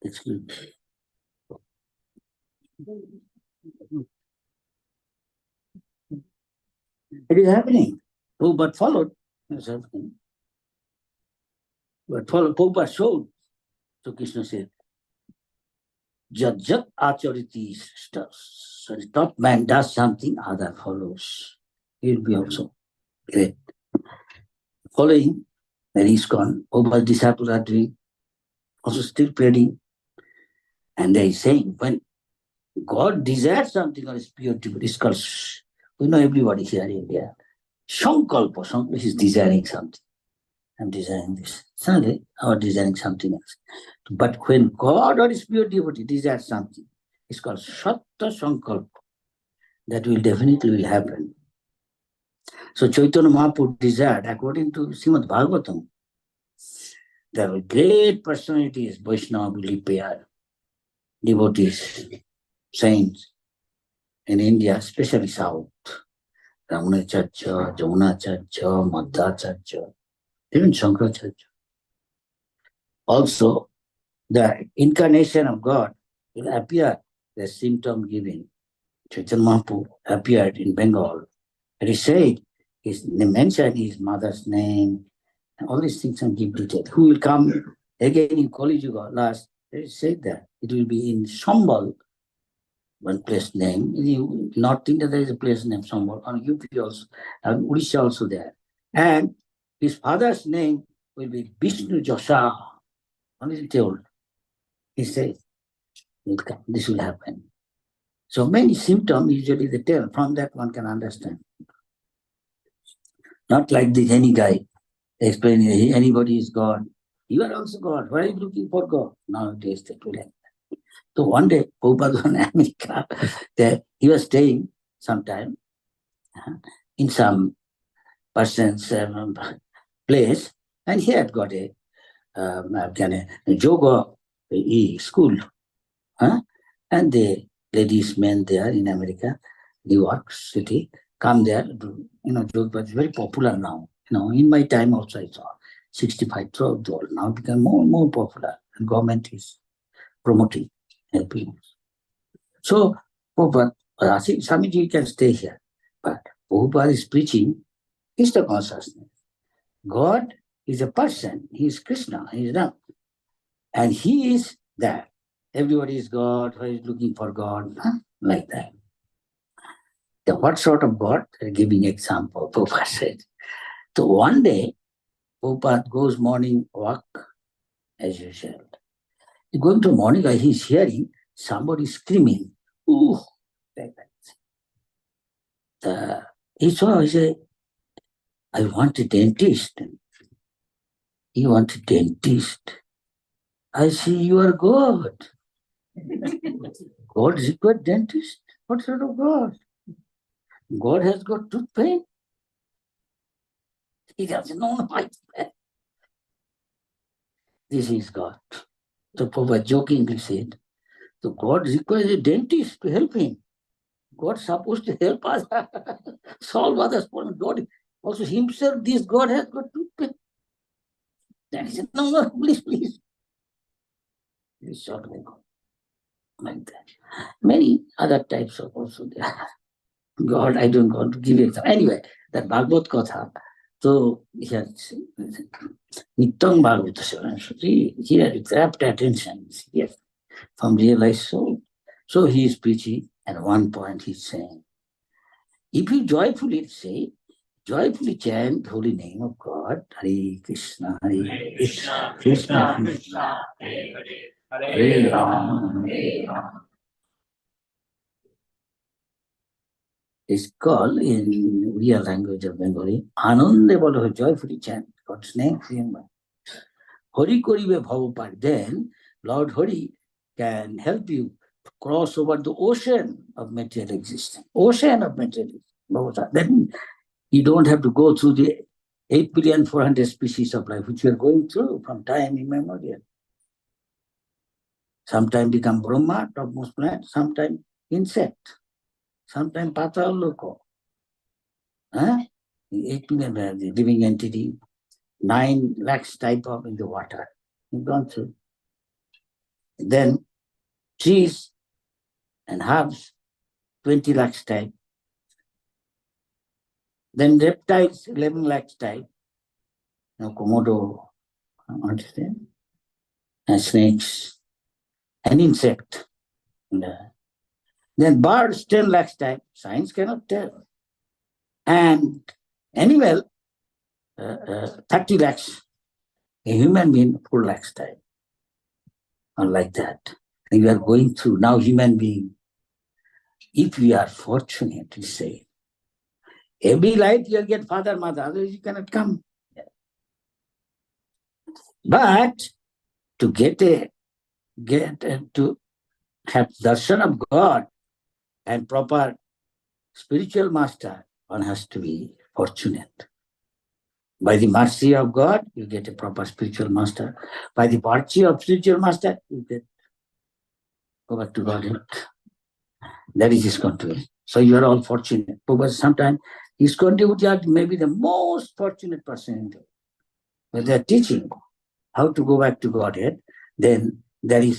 Excuse me. It is happening. Prabhupada followed. It's happening. But Prabhupada showed. So Krishna said, Jat Jat Achariti, so the top man does something, other follows. He will be also great. Following, then he's gone. Prabhupada's disciples are doing, also still praying. And they are saying, when God desires something or is pure, it's called, we know everybody here in India. Sankalpa, is desiring something. I'm desiring this. Suddenly, or desiring something else. But when God or his pure devotee desires something, it's called Satta Sankalpa. That will definitely happen. So Chaitanya Mahaprabhu desired, according to Srimad Bhagavatam, there were great personalities, Vaishnava pair, devotees, saints in India, especially South. Ramanacharya, Jamunacharya, Madhacharya, even Shankaracharya. Also, the incarnation of God will appear, the symptom giving. Chaitanya Mahaprabhu appeared in Bengal. And he said, he mentioned his mother's name, and all these things and give detail. Who will come again in Kali Yuga last? They said that it will be in Shambal, one place name. In North India, there is a place named Shambal, and UP also, and Odisha also there. And his father's name will be Vishnu Josha. Only told. He says, this will happen. So many symptoms usually they tell. From that one can understand. Not like this any guy explaining anybody is God. You are also God. Why are you looking for God? Nowadays they do like that. So one day, Prabhupada was in America, there he was staying sometime in some person's place, and he had got a yoga school. And the ladies, men there in America, New York City, come there, yoga is very popular now. In my time also I saw 65 throughout the world. Now it become more and more popular, and government is promoting, helping. So Prabhupada I think Swamiji can stay here. But Prabhupada is preaching Krishna consciousness. God is a person. He is Krishna. He is Ram. And he is that. Everybody is God. Who is looking for God? Like that. The what sort of God? They're giving example. Prabhupada said. So one day, Prabhupada goes morning walk as usual. He's going to morning walk, he's hearing somebody screaming. Ooh, like that. He saw, he said, I want a dentist. He wants a dentist. I say, you are God. God is a dentist? What sort of God? God has got tooth pain? He doesn't know. This is God. So Prabhupada jokingly said, so God requires a dentist to help him. God is supposed to help us solve others' problems. God also himself, this God has got tooth pain. Then he said, no, please. This sort of God. Like that. Many other types of also there. God, I don't want to give you example. Anyway, that Bhagavad Katha. So here, Nityam Bhagavata, here you grabbed attention yes, from realized soul. So he is preaching, and at one point he's saying, if you joyfully chant holy name of God, Hare Krishna, Hare Krishna, Krishna Krishna, Hare Ram, Hare Ram. It's called in real language of Bengali, Anande bolo, joyfully chant God's name. Hari Koribe Bhavapad. Then Lord Hari can help you to cross over the ocean of material existence. Ocean of material existence. Then you don't have to go through the 8,400,000,000 species of life, which we are going through from time immemorial. Sometimes become Brahma, topmost plant, sometimes insect, sometimes Patal Loko. 8 million living entity, 9 lakhs type of in the water. You've gone through. Then trees and herbs, 20 lakhs type. Then reptiles, 11 lakhs type. Komodo, understand? And snakes, and insect. Then birds, 10 lakhs type. Science cannot tell. And animal, 30 lakhs. A human being, 4 lakhs type. Or like that. And we are going through now human being. If we are fortunate, we say, every life you'll get father, mother, otherwise you cannot come. But to to have darshan of God and proper spiritual master, one has to be fortunate. By the mercy of God, you get a proper spiritual master. By the virtue of spiritual master, you go back to God. That is his contribution. So you are all fortunate. But sometimes his contribution may be the most fortunate person in the world. When they are teaching how to go back to Godhead, then they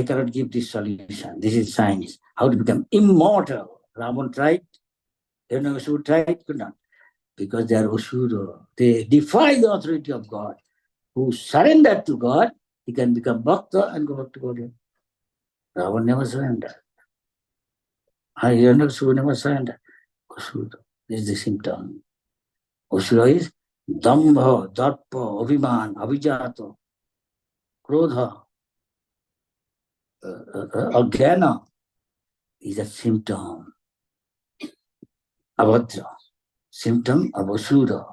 cannot give this solution. This is science. How to become immortal. Ravan tried, Hiranyakashipu tried, could not. Because they are Asura. They defy the authority of God. Who surrendered to God, he can become Bhakta and go back to Godhead. Ravan never surrendered. Hiranyakashipu never surrendered. Asura is the symptom. Asura is Dambha, Darpa, Abhiman, Abhijato, Krodha, Ajnana is a symptom. Abhadra, symptom of Asura.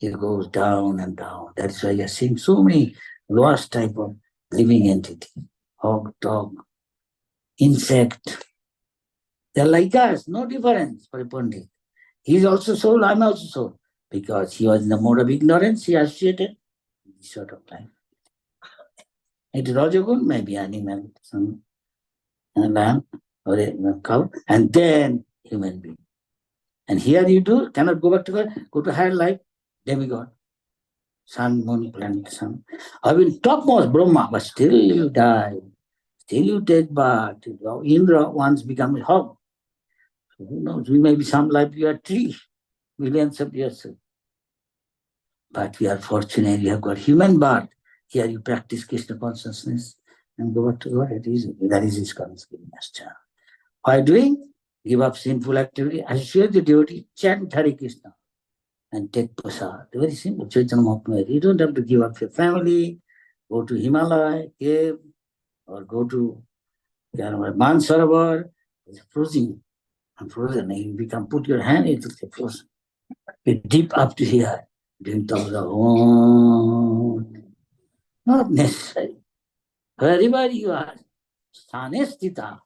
It goes down and down. That's why you're seeing so many lowest type of living entity. Hog, dog, insect. They're like us, no difference for a Pandit. He's also soul, I'm also soul. Because he was in the mode of ignorance, he associated this sort of life. It is Rajagun, maybe animal, some lamb or a cow, and then human being. And here you cannot go back to God, go to higher life, demigod. Sun, moon, planet, sun. I will topmost Brahma, but still you die. till you take bath, Indra once become a hog. So who knows, we may be some life you are tree, millions of years ago. But we are fortunate, you have got human birth. Here you practice Krishna consciousness and go back to God. That is his conscious giving us chance. By doing, give up sinful activity, associate the devotee, chant Hare Krishna and take prasad. Very simple. Chaitanya Mahaprabhu. You don't have to give up your family, go to Himalaya, cave, or go to Mansarovar. It's frozen. And frozen. You can put your hand into the frozen. Be deep up to here. Doing tabla. Oh, not necessary. Wherever you are, sthane sthita.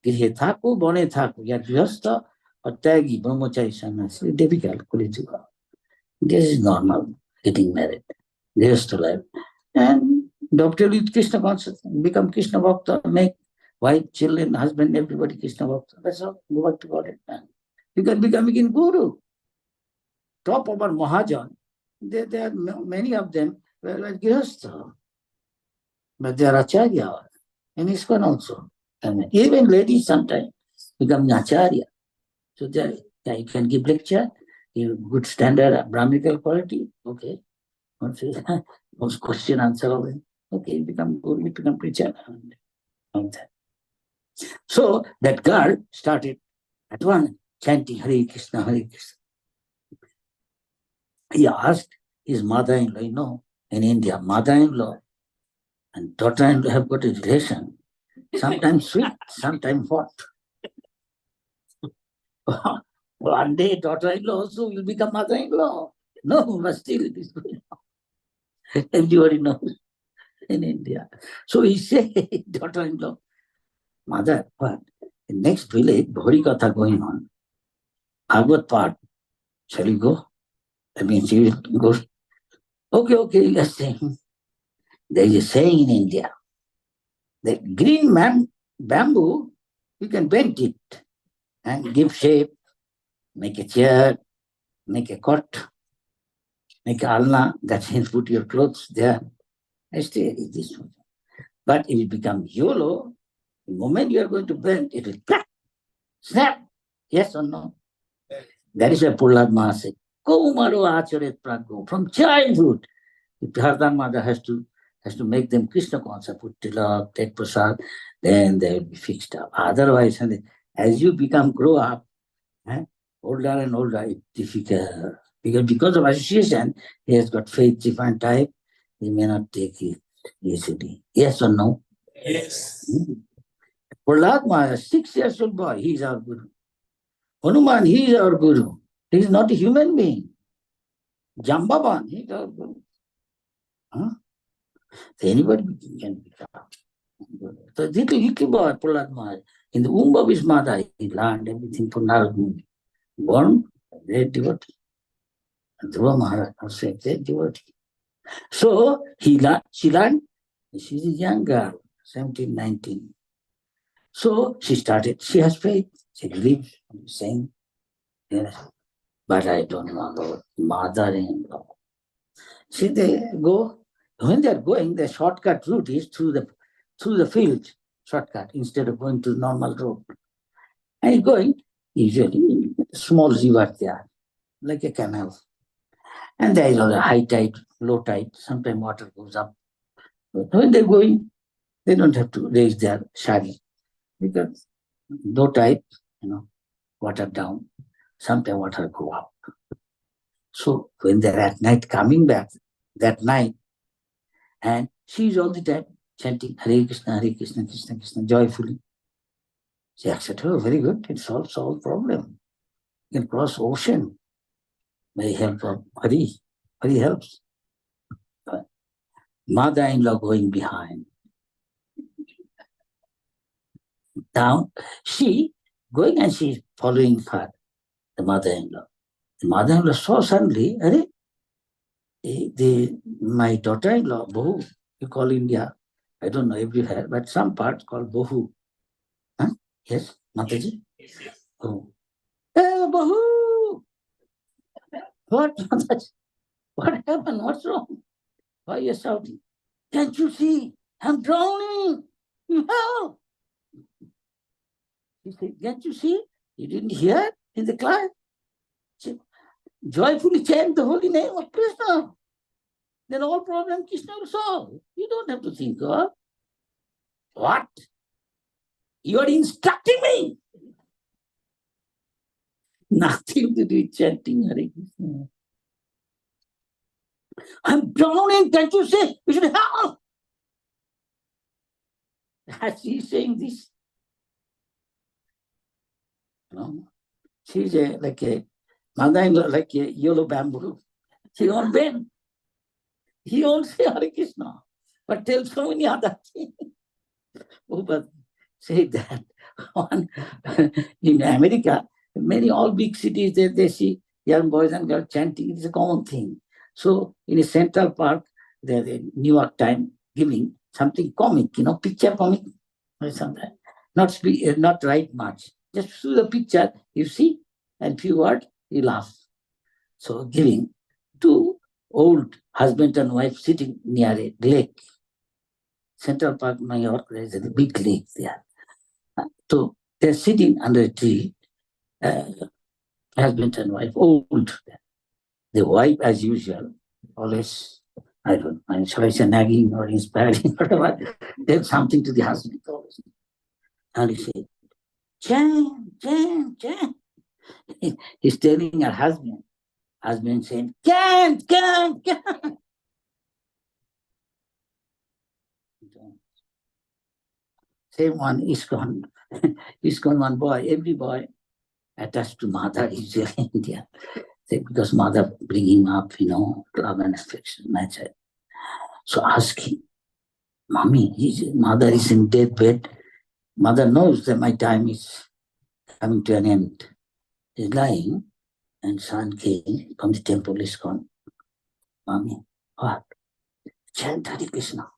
Grihe thaku, bone thaku. Ya grihastha or tyagi, brahmachari sannyasi. Difficult. This is normal. Getting married. Grihastha life. And doctor with Krishna consciousness. Become Krishna Bhakta. Make wife, children, husband, everybody Krishna Bhakta. That's all. Go back to God. You can become again Guru. Top of our Mahajan. There are many of them were like Grihastha. But they are Acharya. And ISKCON also. And even ladies sometimes become Acharya. So there, you can give lecture, give good standard, Brahminical quality. Okay. Most question answer of it. Okay, you become good, you become preacher. So that girl started at one chanting Hare Krishna, Hare Krishna. He asked his mother-in-law, in India, mother-in-law and daughter-in-law have got a relation. Sometimes sweet, sometimes hot. One day daughter-in-law also will become mother-in-law. No, but still it is going on. Everybody knows in India. So he said, daughter-in-law, mother, what? In next village, Bhori Katha going on. Bhagavad part. Shall we go? I mean, she will go. Okay, you are saying. There is a saying in India that green bamboo, you can bend it and give shape, make a chair, make a cot, make a alna, that means put your clothes there. I stay this one. But if it becomes yellow, the moment you are going to bend, it will crack, snap. Yes or no? That is why Prahlad Maharaj said, Kaumaro acharet praggo. From childhood, the Prahlad Maharaj has to make them Krishna conscious, put tilak, take prasad, then they will be fixed up. Otherwise, as you grow up, older and older, it's difficult. Because of association, he has got faith different type, he may not take it easily. Yes or no? Yes. Prahlad Maharaj, 6 years old boy, he is our Guru. Hanuman, he is our Guru. He is not a human being. Jambavan, he is our Guru. Anybody can become. So little boy, Prahlad Maharaj, in the womb of his mother, he learned everything from Narad Muni. Born a great devotee. Dhruva Maharaj also a great devotee. So she learned, she's a young girl, 17, 19. So she has faith, she believes, saying, yes, but I don't know about mother-in-law. See, when they're going, the shortcut route is through the field, shortcut, instead of going to the normal road. And going, usually, small river there, like a canal. And there is a high tide, low tide, sometimes water goes up. But when they're going, they don't have to raise their shari, because low tide, water down, sometimes water go up. So when they're at night coming back, that night, and she's all the time chanting Hare Krishna, Krishna Krishna, joyfully. She accepted, oh, very good, it solves all problem. You can cross ocean by the help of Hari. Hari helps. Mother-in-law going behind. Now, she going and she's following her, the mother-in-law. The mother-in-law saw suddenly, my daughter-in-law, Bahu, you call India, I don't know everywhere, but some parts called Bahu. Huh? Yes, Mataji? Yes. Oh. Hey, Bahu! What, Mataji? What happened? What's wrong? Why are you shouting? Can't you see? I'm drowning. No. He said, can't you see? You didn't hear in the class? Joyfully chant the holy name of Krishna. Then all problem Krishna will solve. You don't have to think of what? You are instructing me. Nothing to do with chanting Hare Krishna. I'm drowning, can't you see? You should help. As she's saying this, no, she's like a mother-in-law, like a yellow bamboo. She won't bend. He won't say Hare Krishna, but tell so many other things. Oh, but say that one in America, many all big cities, they see young boys and girls chanting. It's a common thing. So in a Central Park, there's a New York Times giving something comic, picture comic or something. Not write much. Just through the picture, you see, and few words, you laugh. So giving two old husband and wife sitting near a lake. Central Park, New York, there is a big lake there. So they're sitting under a tree, husband and wife, old. The wife, as usual, always, I don't know, shall I say nagging or inspiring, whatever, there's something to the husband always. And he said, chant, chant, chant. He's telling her husband saying, chant, chant, chant. Same one, ISKCON. ISKCON one boy, every boy attached to mother is there in India. Because mother bring him up, love and affection, nature. So asking, mommy, his mother is in deathbed. Mother knows that my time is coming to an end. He's lying, and son came from the temple, ISKCON. Mommy, what? Chant Hare Krishna.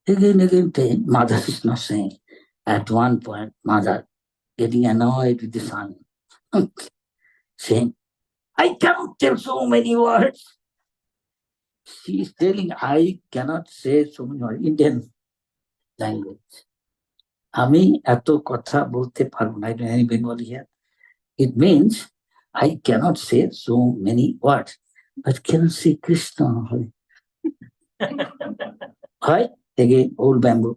Again, mother is not saying. At one point, mother getting annoyed with the son, saying, I cannot tell so many words. She is telling, I cannot say so many words, Indian language. আমি এত কথা বলতে পারবো না, I don't know any Bengali here. It means I cannot say so many words, but can say Krishna. Right? Again, old bamboo.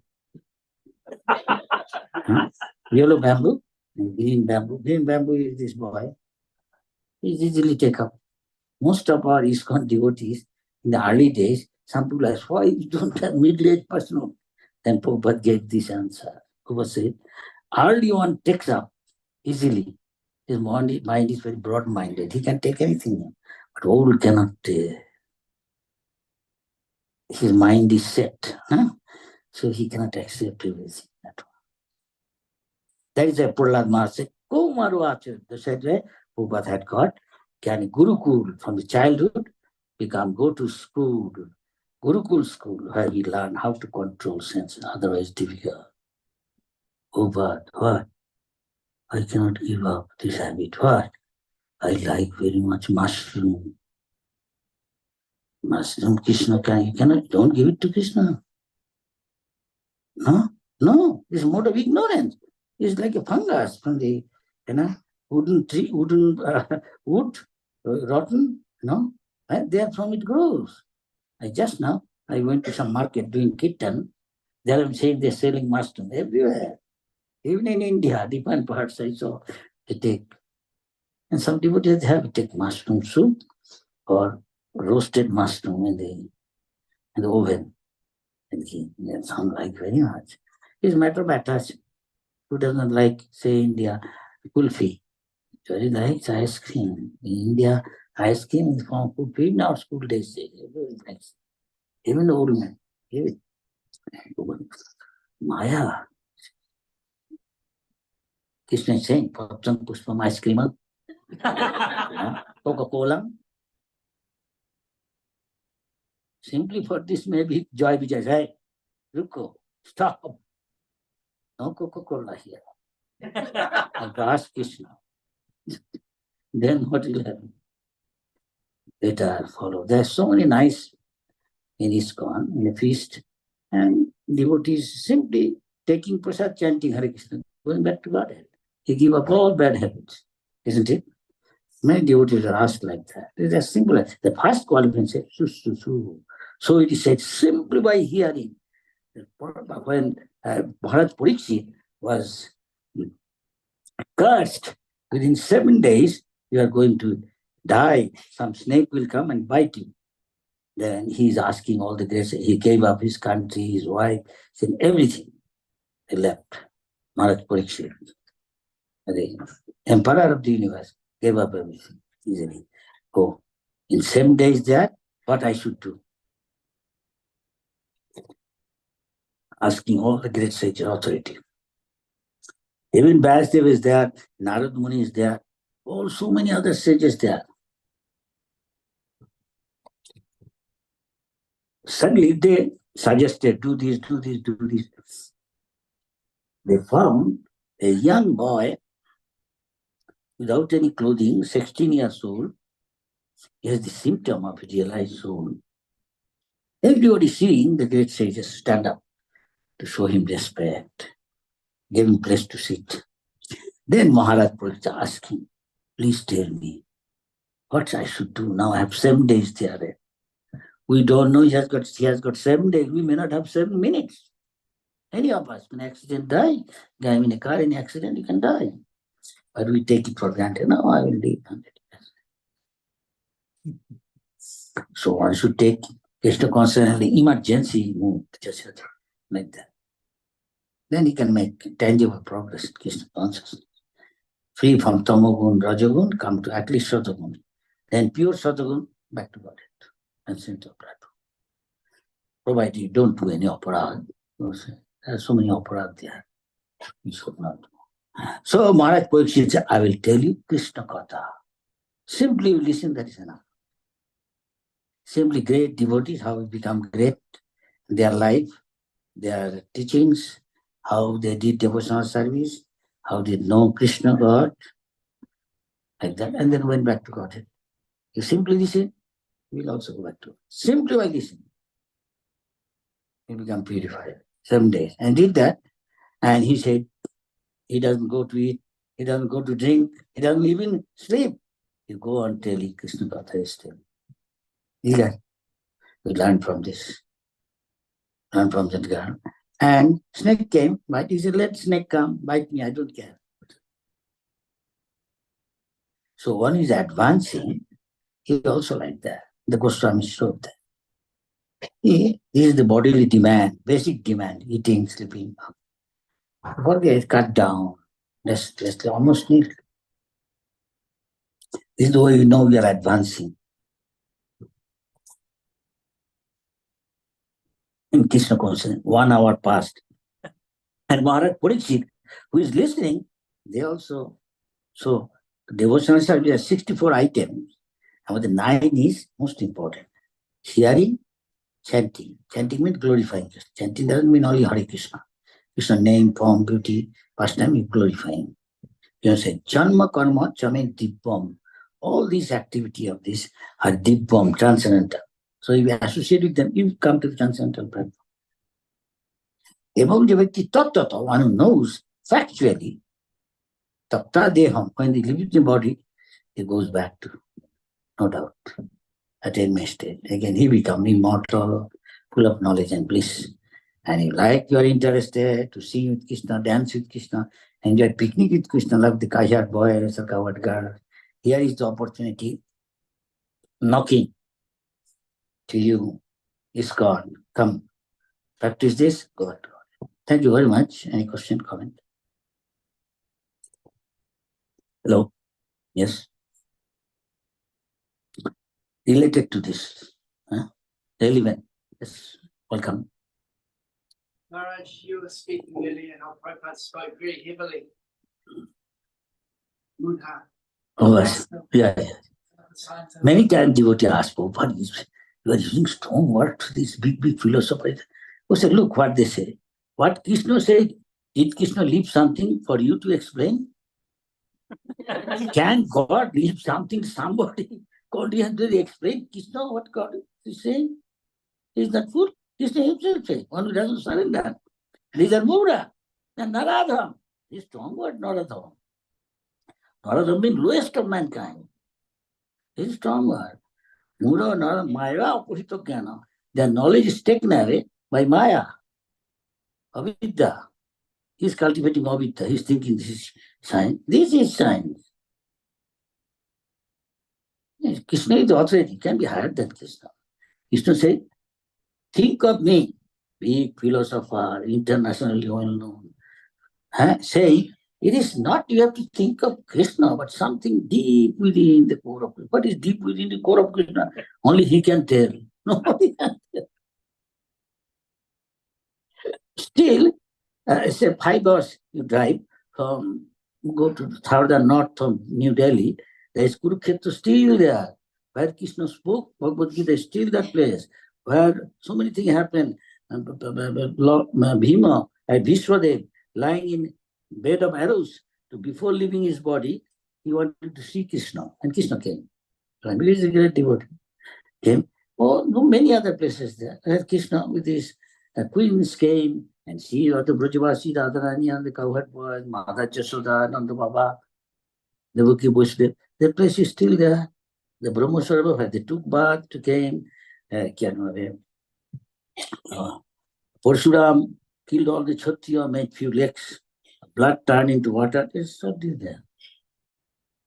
Yellow bamboo, and green bamboo. Green bamboo is this boy. He's easily take up. Most of our ISKCON devotees in the early days, some people ask, why you don't have middle-aged person? Then Prabhupada gave this answer. Prabhupada said, early one takes up easily. His mind is very broad-minded. He can take anything. But old cannot. His mind is set. So he cannot accept everything. That is why Prahlad Maharaj said, Go Maru Acharya. The said way Prabhupada had got, can Gurukul from the childhood go to school, Gurukul school, where he learn how to control senses, otherwise difficult. Oh, but what? I cannot give up this habit. What? I like very much mushroom. Mushroom, Krishna, don't give it to Krishna. No, it's a mode of ignorance. It's like a fungus from the, wooden tree, wood, rotten, there from it grows. I went to some market doing kitten. There I'm saying they're selling mushroom everywhere. Even in India, different parts I saw they take. And some devotees have to take mushroom soup or roasted mushroom in the oven. And they sound like very much. It's a matter of attachment. Who doesn't like, say, India, kulfi? Very nice ice cream. In India, ice cream is from kulfi. In our school days, very nice. Even the old man. Even Maya. Krishna is saying, Patram Pushpam ice cream. Coca-Cola. Simply for this, maybe Joy Vijay, hey, Ruko, stop. No Coca-Cola here. And ask Krishna. Then what will happen? Better follow. There are so many nice in ISKCON, in a feast, and devotees simply taking prasad, chanting Hare Krishna, going back to Godhead. He gave up all bad habits, isn't it? Many devotees are asked like that. It is as simple as the first qualification says, su, su, su. So it is said simply by hearing. When Maharaj Parikshit was cursed, within 7 days, you are going to die. Some snake will come and bite you. Then he is asking all the grace. He gave up his country, his wife, and everything. He left. Maharaj Parikshit, the emperor of the universe, gave up everything easily. Go. In 7 days there, what I should do? Asking all the great sages authority. Even Vyasdev is there, Narad Muni is there, all so many other sages there. Suddenly they suggested, do this, do this, do this. They found a young boy without any clothing, 16 years old. He has the symptom of a realized soul. Everybody seeing the great sages stand up to show him respect, give him place to sit. Then Maharaj Parikshit asked him, please tell me what I should do now. I have 7 days there. We don't know he has got 7 days. We may not have 7 minutes. Any of us can accident die. Guy in a car, any accident, you can die. But we take it for granted. No, I will live 100 years. So one should take Krishna consciousness emergency move, just like that. Then he can make tangible progress in Krishna consciousness. Free from Tamogun, Rajagun, come to at least Satagun. Then pure Satagun, back to Godhead and center of Prabhu. Provided you don't do any aparad. There are so many aparad there. You should not do. So Maharaj Parikshit said, I will tell you Krishna Katha. Simply listen, that is enough. Simply great devotees, how we become great, their life, their teachings, how they did devotional service, how they know Krishna God, like that, and then went back to Godhead. You simply listen, you will also go back to it. Simply by listening, you become purified. 7 days. And did that, and he said, he doesn't go to eat, he doesn't go to drink, he doesn't even sleep. You go on telling Krishna Katha is still. We learn from this. Learn from that girl. And snake came, but he said, let snake come, bite me, I don't care. So one is advancing, he also like that. The Goswami showed that. This is the bodily demand, basic demand, eating, sleeping. Forget, cut down. Let's almost need. This is the way you know we are advancing. In Krishna consciousness, 1 hour passed. And Maharaj Parikshit, who is listening, they also. So devotional service has 64 items. And the 9 is most important. Hearing, chanting. Chanting means glorifying. Chanting doesn't mean only Hare Krishna. Krishna name, form, beauty, pastime is glorifying. You know, say, Janma Karma Chame Dibbam. All these activity of this are Dibbam, transcendental. So if you associate with them, you come to the transcendental platform. Even the Vyakti Tattva, one who knows factually, Tapta Deham, when they leave the body, he goes back to, no doubt, attainment state. Again, he becomes immortal, full of knowledge and bliss. And you are interested to see with Krishna, dance with Krishna, enjoy picnic with Krishna, love the Kajat boy, the covered girl. Here is the opportunity knocking to you. Is God. Come, practice this, God. Thank you very much. Any question, comment? Hello? Yes? Related to this. Relevant. Yes. Welcome. Maharaj, you were speaking earlier and our Prabhupada spoke very heavily. Buddha. Oh, yes. Yeah. Many times devotee ask, Prabhupada, you are using strong words, these big philosophers. We say, look what they say. What Krishna said, did Krishna leave something for you to explain? Can God leave something to somebody? God has to explain Krishna what God is saying. Is that fool? Krishna himself says, one who doesn't surrender These are Mura and Naradham. This strong word, Naradham. Naradham means lowest of mankind. This is strong word. Mura, Naradham, Maya, opposite of Jnana. Their knowledge is taken away by Maya, Avidya. He's cultivating Avidya. He's thinking this is science. This is science. Yes, Krishna is the authority. Can be higher than Krishna. Krishna said, think of me, big philosopher, internationally well known. Say, it is not you have to think of Krishna, but something deep within the core of Krishna. What is deep within the core of Krishna? Only he can tell. Nobody can tell. Still, say 5 hours you drive from, go to southern north of New Delhi, there is Kurukshetra still there. Where Krishna spoke, Bhagavad Gita is still that place. Where so many things happen. Bhima, Vishwadev, lying in bed of arrows, before leaving his body, he wanted to see Krishna, and Krishna came. Swami is a great devotee. Came. Oh, no, many other places there. Where Krishna with his queens came, and she was the Brajavasi, Radharani, and the cowherd boys, Madha Jasoda, Nanda Baba, Devaki Bushdev. The place is still there. The Brahmasarabha, where they took bath, came, Parshuram killed all the Kshatriya, made few lakes, blood turned into water. It's still there.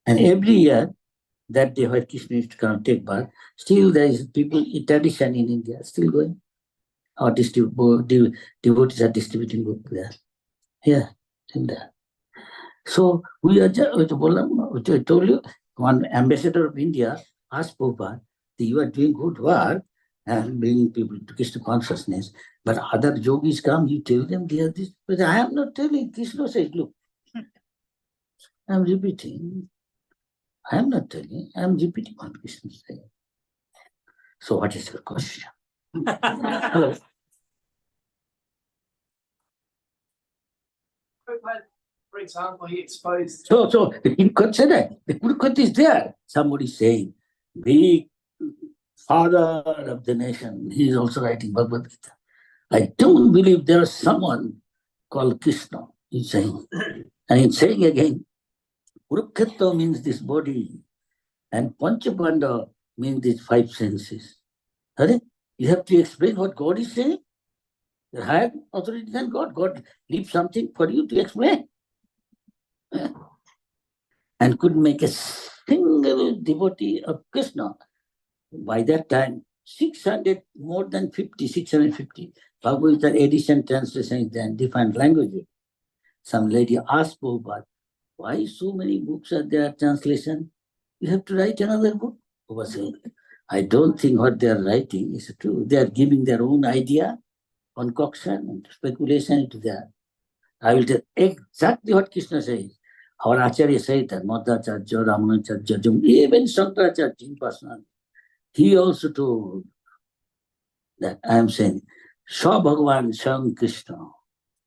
And every year, that day where Krishna used to come and take bath, still there is people, tradition in India, still going. Our devotees are distributing book there. Yeah, in there. So we are just, which I told you, one ambassador of India asked Prabhupada, you are doing good work and bringing people to Krishna consciousness, but other yogis come, you tell them they are this. But I am not telling. Krishna says, look, I am repeating. I am not telling. I am repeating what Krishna says. So what is your question? Hello. For example, he exposed. So you consider the Kurukut is there. Somebody saying, big father of the nation, he is also writing Bhagavad Gita. I don't believe there is someone called Krishna, he's saying. And he's saying again, Kurukshetra means this body, and Panchapanda means these 5 senses. You have to explain what God is saying. The higher authority than God. God leaves something for you to explain. And could make a single devotee of Krishna. By that time, 600, more than 50, 650. Bhagavad Gita edition, translation in different languages. Some lady asked Prabhupada, why so many books are there, translation? You have to write another book. Prabhupada said, I don't think what they are writing is true. They are giving their own idea, concoction, and speculation into that. I will tell exactly what Krishna says. Our Acharya said that, Madhacharya, Ramanacharya, even Shankaracharya in person, he also told that I am saying, Sha Bhagavan Shang Krishna.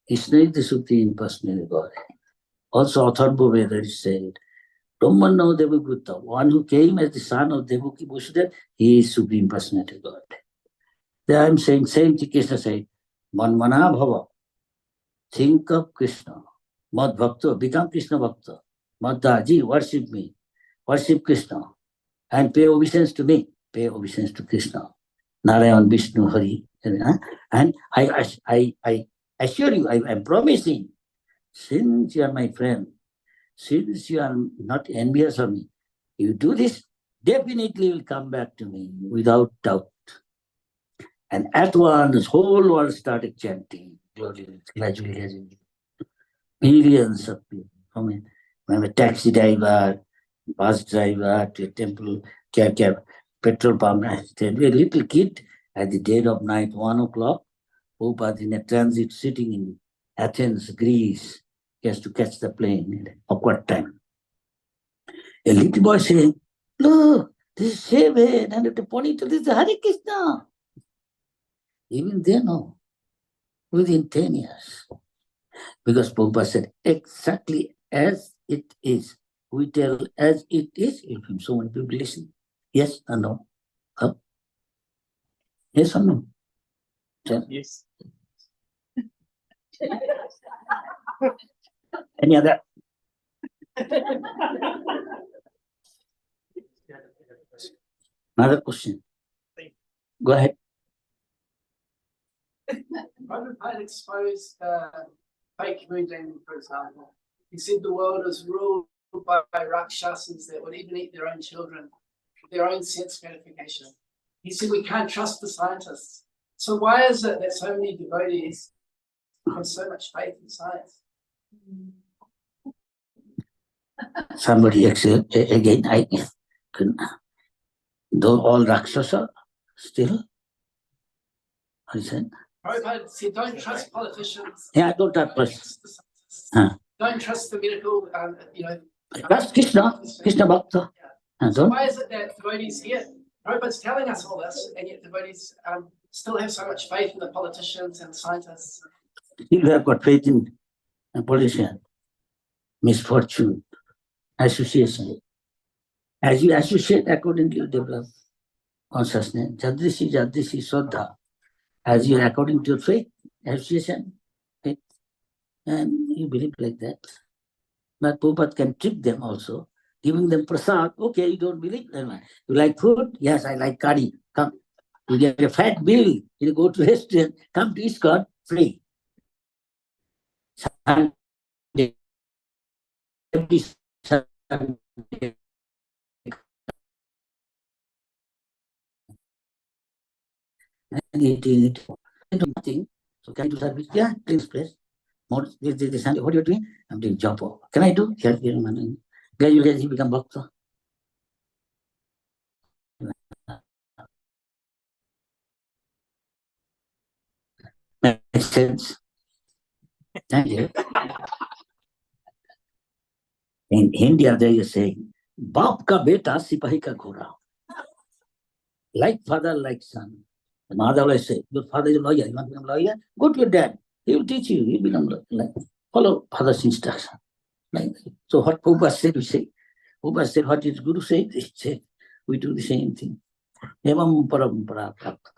Krishna is the Supreme Personality God. Also, Atharva Veda said, Brahmano Devagutta, one who came as the son of Devaki Vasudev, he is Supreme Personality God. There I am saying, same thing Krishna said, Manmana Bhava, think of Krishna. Mad Bhakta, become Krishna Bhakta. Madhaji, worship me, worship Krishna, and pay obeisance to me, pay obeisance to Krishna. Narayan, Vishnu, Hari. And I assure you, I am promising, since you are my friend, since you are not envious of me, you do this, definitely will come back to me without doubt. And at once, whole world started chanting, gradually. Millions of people, from a taxi driver, bus driver, to a temple, cab, petrol pump. A little kid at the dead of night, 1 o'clock, Prabhupada in a transit sitting in Athens, Greece. He has to catch the plane at awkward time. A little boy saying, look, this is Shiva, and the ponytail, this is Hare Krishna. Even they know, within 10 years. Because Prabhupada said, exactly as it is. We tell as it is, so many people listen. Yes or no? Huh? Yes or no? Yes. Any other? Another question. Go ahead. Prabhupada exposed fake Buddhism, for example. He said the world is ruled by Rakshasas that would even eat their own children for their own sense gratification. He said we can't trust the scientists. So why is it that so many devotees have so much faith in science? Somebody again, I couldn't. Though all Rakshasa still? What is it? Prabhupada said don't trust politicians. Yeah, don't trust. The scientists. Huh. Don't trust the medical, Trust Krishna Bhakta. Yeah. So why is it that devotees here, Prabhupada's telling us all this, and yet devotees still have so much faith in the politicians and scientists? You have got faith in a politician, misfortune, association. As you associate, accordingly you develop consciousness. Jadrishi, Shraddha. As you according to your faith, association, faith, and you believe like that. But Prabhupada can trick them also, giving them prasad. Okay, you don't believe? You like food? Yes, I like curry. Come. You get a fat bill. You go to a restaurant, come to ISKCON, free. Sunday, every Sunday. And eating nothing. So can I do service? Yeah, please, please. More this Sunday. What are you doing? I'm doing job. Can I do? Here, gradually you become bhakta. Makes sense. Thank you. In India, there is a saying, Baap ka beta, sipahi ka ghora. Like father, like son. The mother always say, your father is a lawyer, you want to become a lawyer? Go to your dad. He will teach you. You become like, follow father's instruction. Like, so what Prabhupada said, we say. Prabhupada said, what his Guru said, he said, we do the same thing. Evam parampara prapta.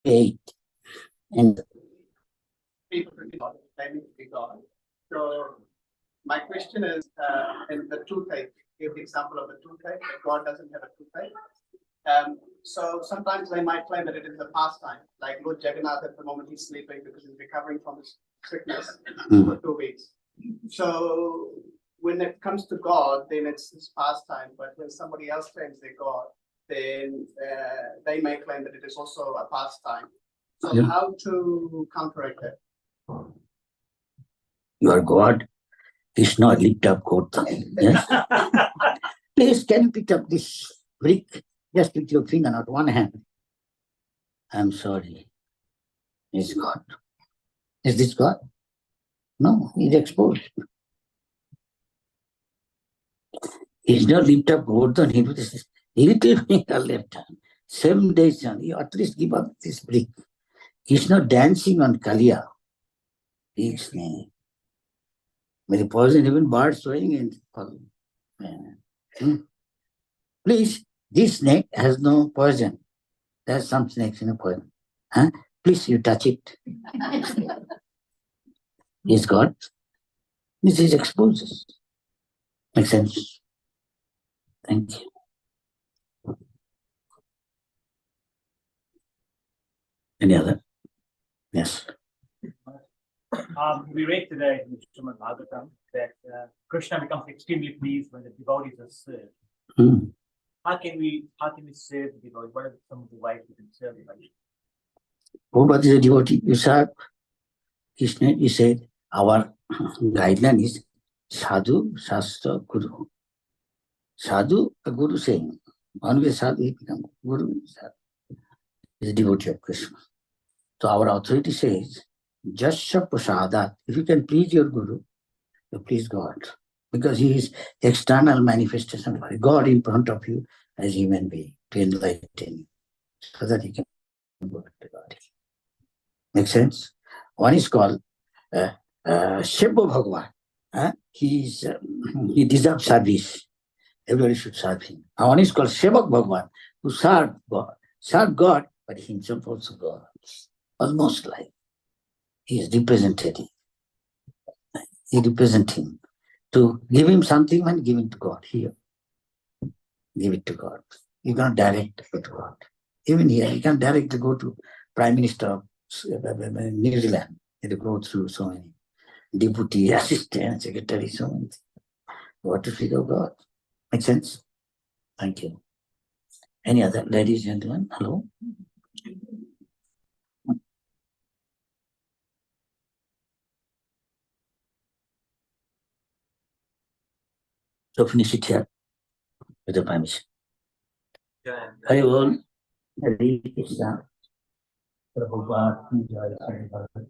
Eight. And people to be God, claiming to be God. So my question is, in the toothache, give the example of the toothache, that God doesn't have a toothache. So sometimes they might claim that it is a pastime, like Lord Jagannath at the moment he's sleeping because he's recovering from his sickness for 2 weeks. So when it comes to God, then it's his pastime. But when somebody else claims they're God, then they may claim that it is also a pastime. So Yeah. how to counteract that? you are God. Krishna lift up Gautam. Yes? Please, can you pick up this brick? Just with your finger, not one hand. I'm sorry. Is God. Is this God? No, he's exposed. He's not lift up Gautam. He was little finger left hand. 7 days, you at least give up this brick. He's not dancing on Kalia. He's very poison, even birds swaying in. Please, this snake has no poison. There's some snakes in a poison. Huh? Please, you touch it. Is God. This is exposes. Makes sense. Thank you. Any other? Yes. We read today in Srimad Bhagavatam that Krishna becomes extremely pleased when the devotees are served. Hmm. How can we serve the devotees? What are some of the ways we can serve the devotees? Prabhupada is a devotee. You said, Krishna, you said, our guideline is Sadhu, Shastra, Guru. Sadhu, a Guru saying, one way Sadhu, he becomes Guru. Is a devotee of Krishna. So our authority says, Jasya Prasadat. If you can please your Guru, you please God. Because he is external manifestation of God in front of you as human being to enlighten you. So that he can go back to God. Make sense? One is called Shebha Bhagwan. He deserves service. Everybody should serve him. And one is called Shebak Bhagwan, who served God, but himself also God. Almost like he is representative. He represents him. To give him something and give it to God here. Give it to God. You cannot direct it to God. Even here, you can directly go to Prime Minister of New Zealand. You go through so many deputy, assistant, secretary, so many things. What to figure God? Make sense? Thank you. Any other ladies and gentlemen? Hello? So finish it here with the permission. Hari Bol. Hari Krishna. Prabhupada. Jai Prabhupada.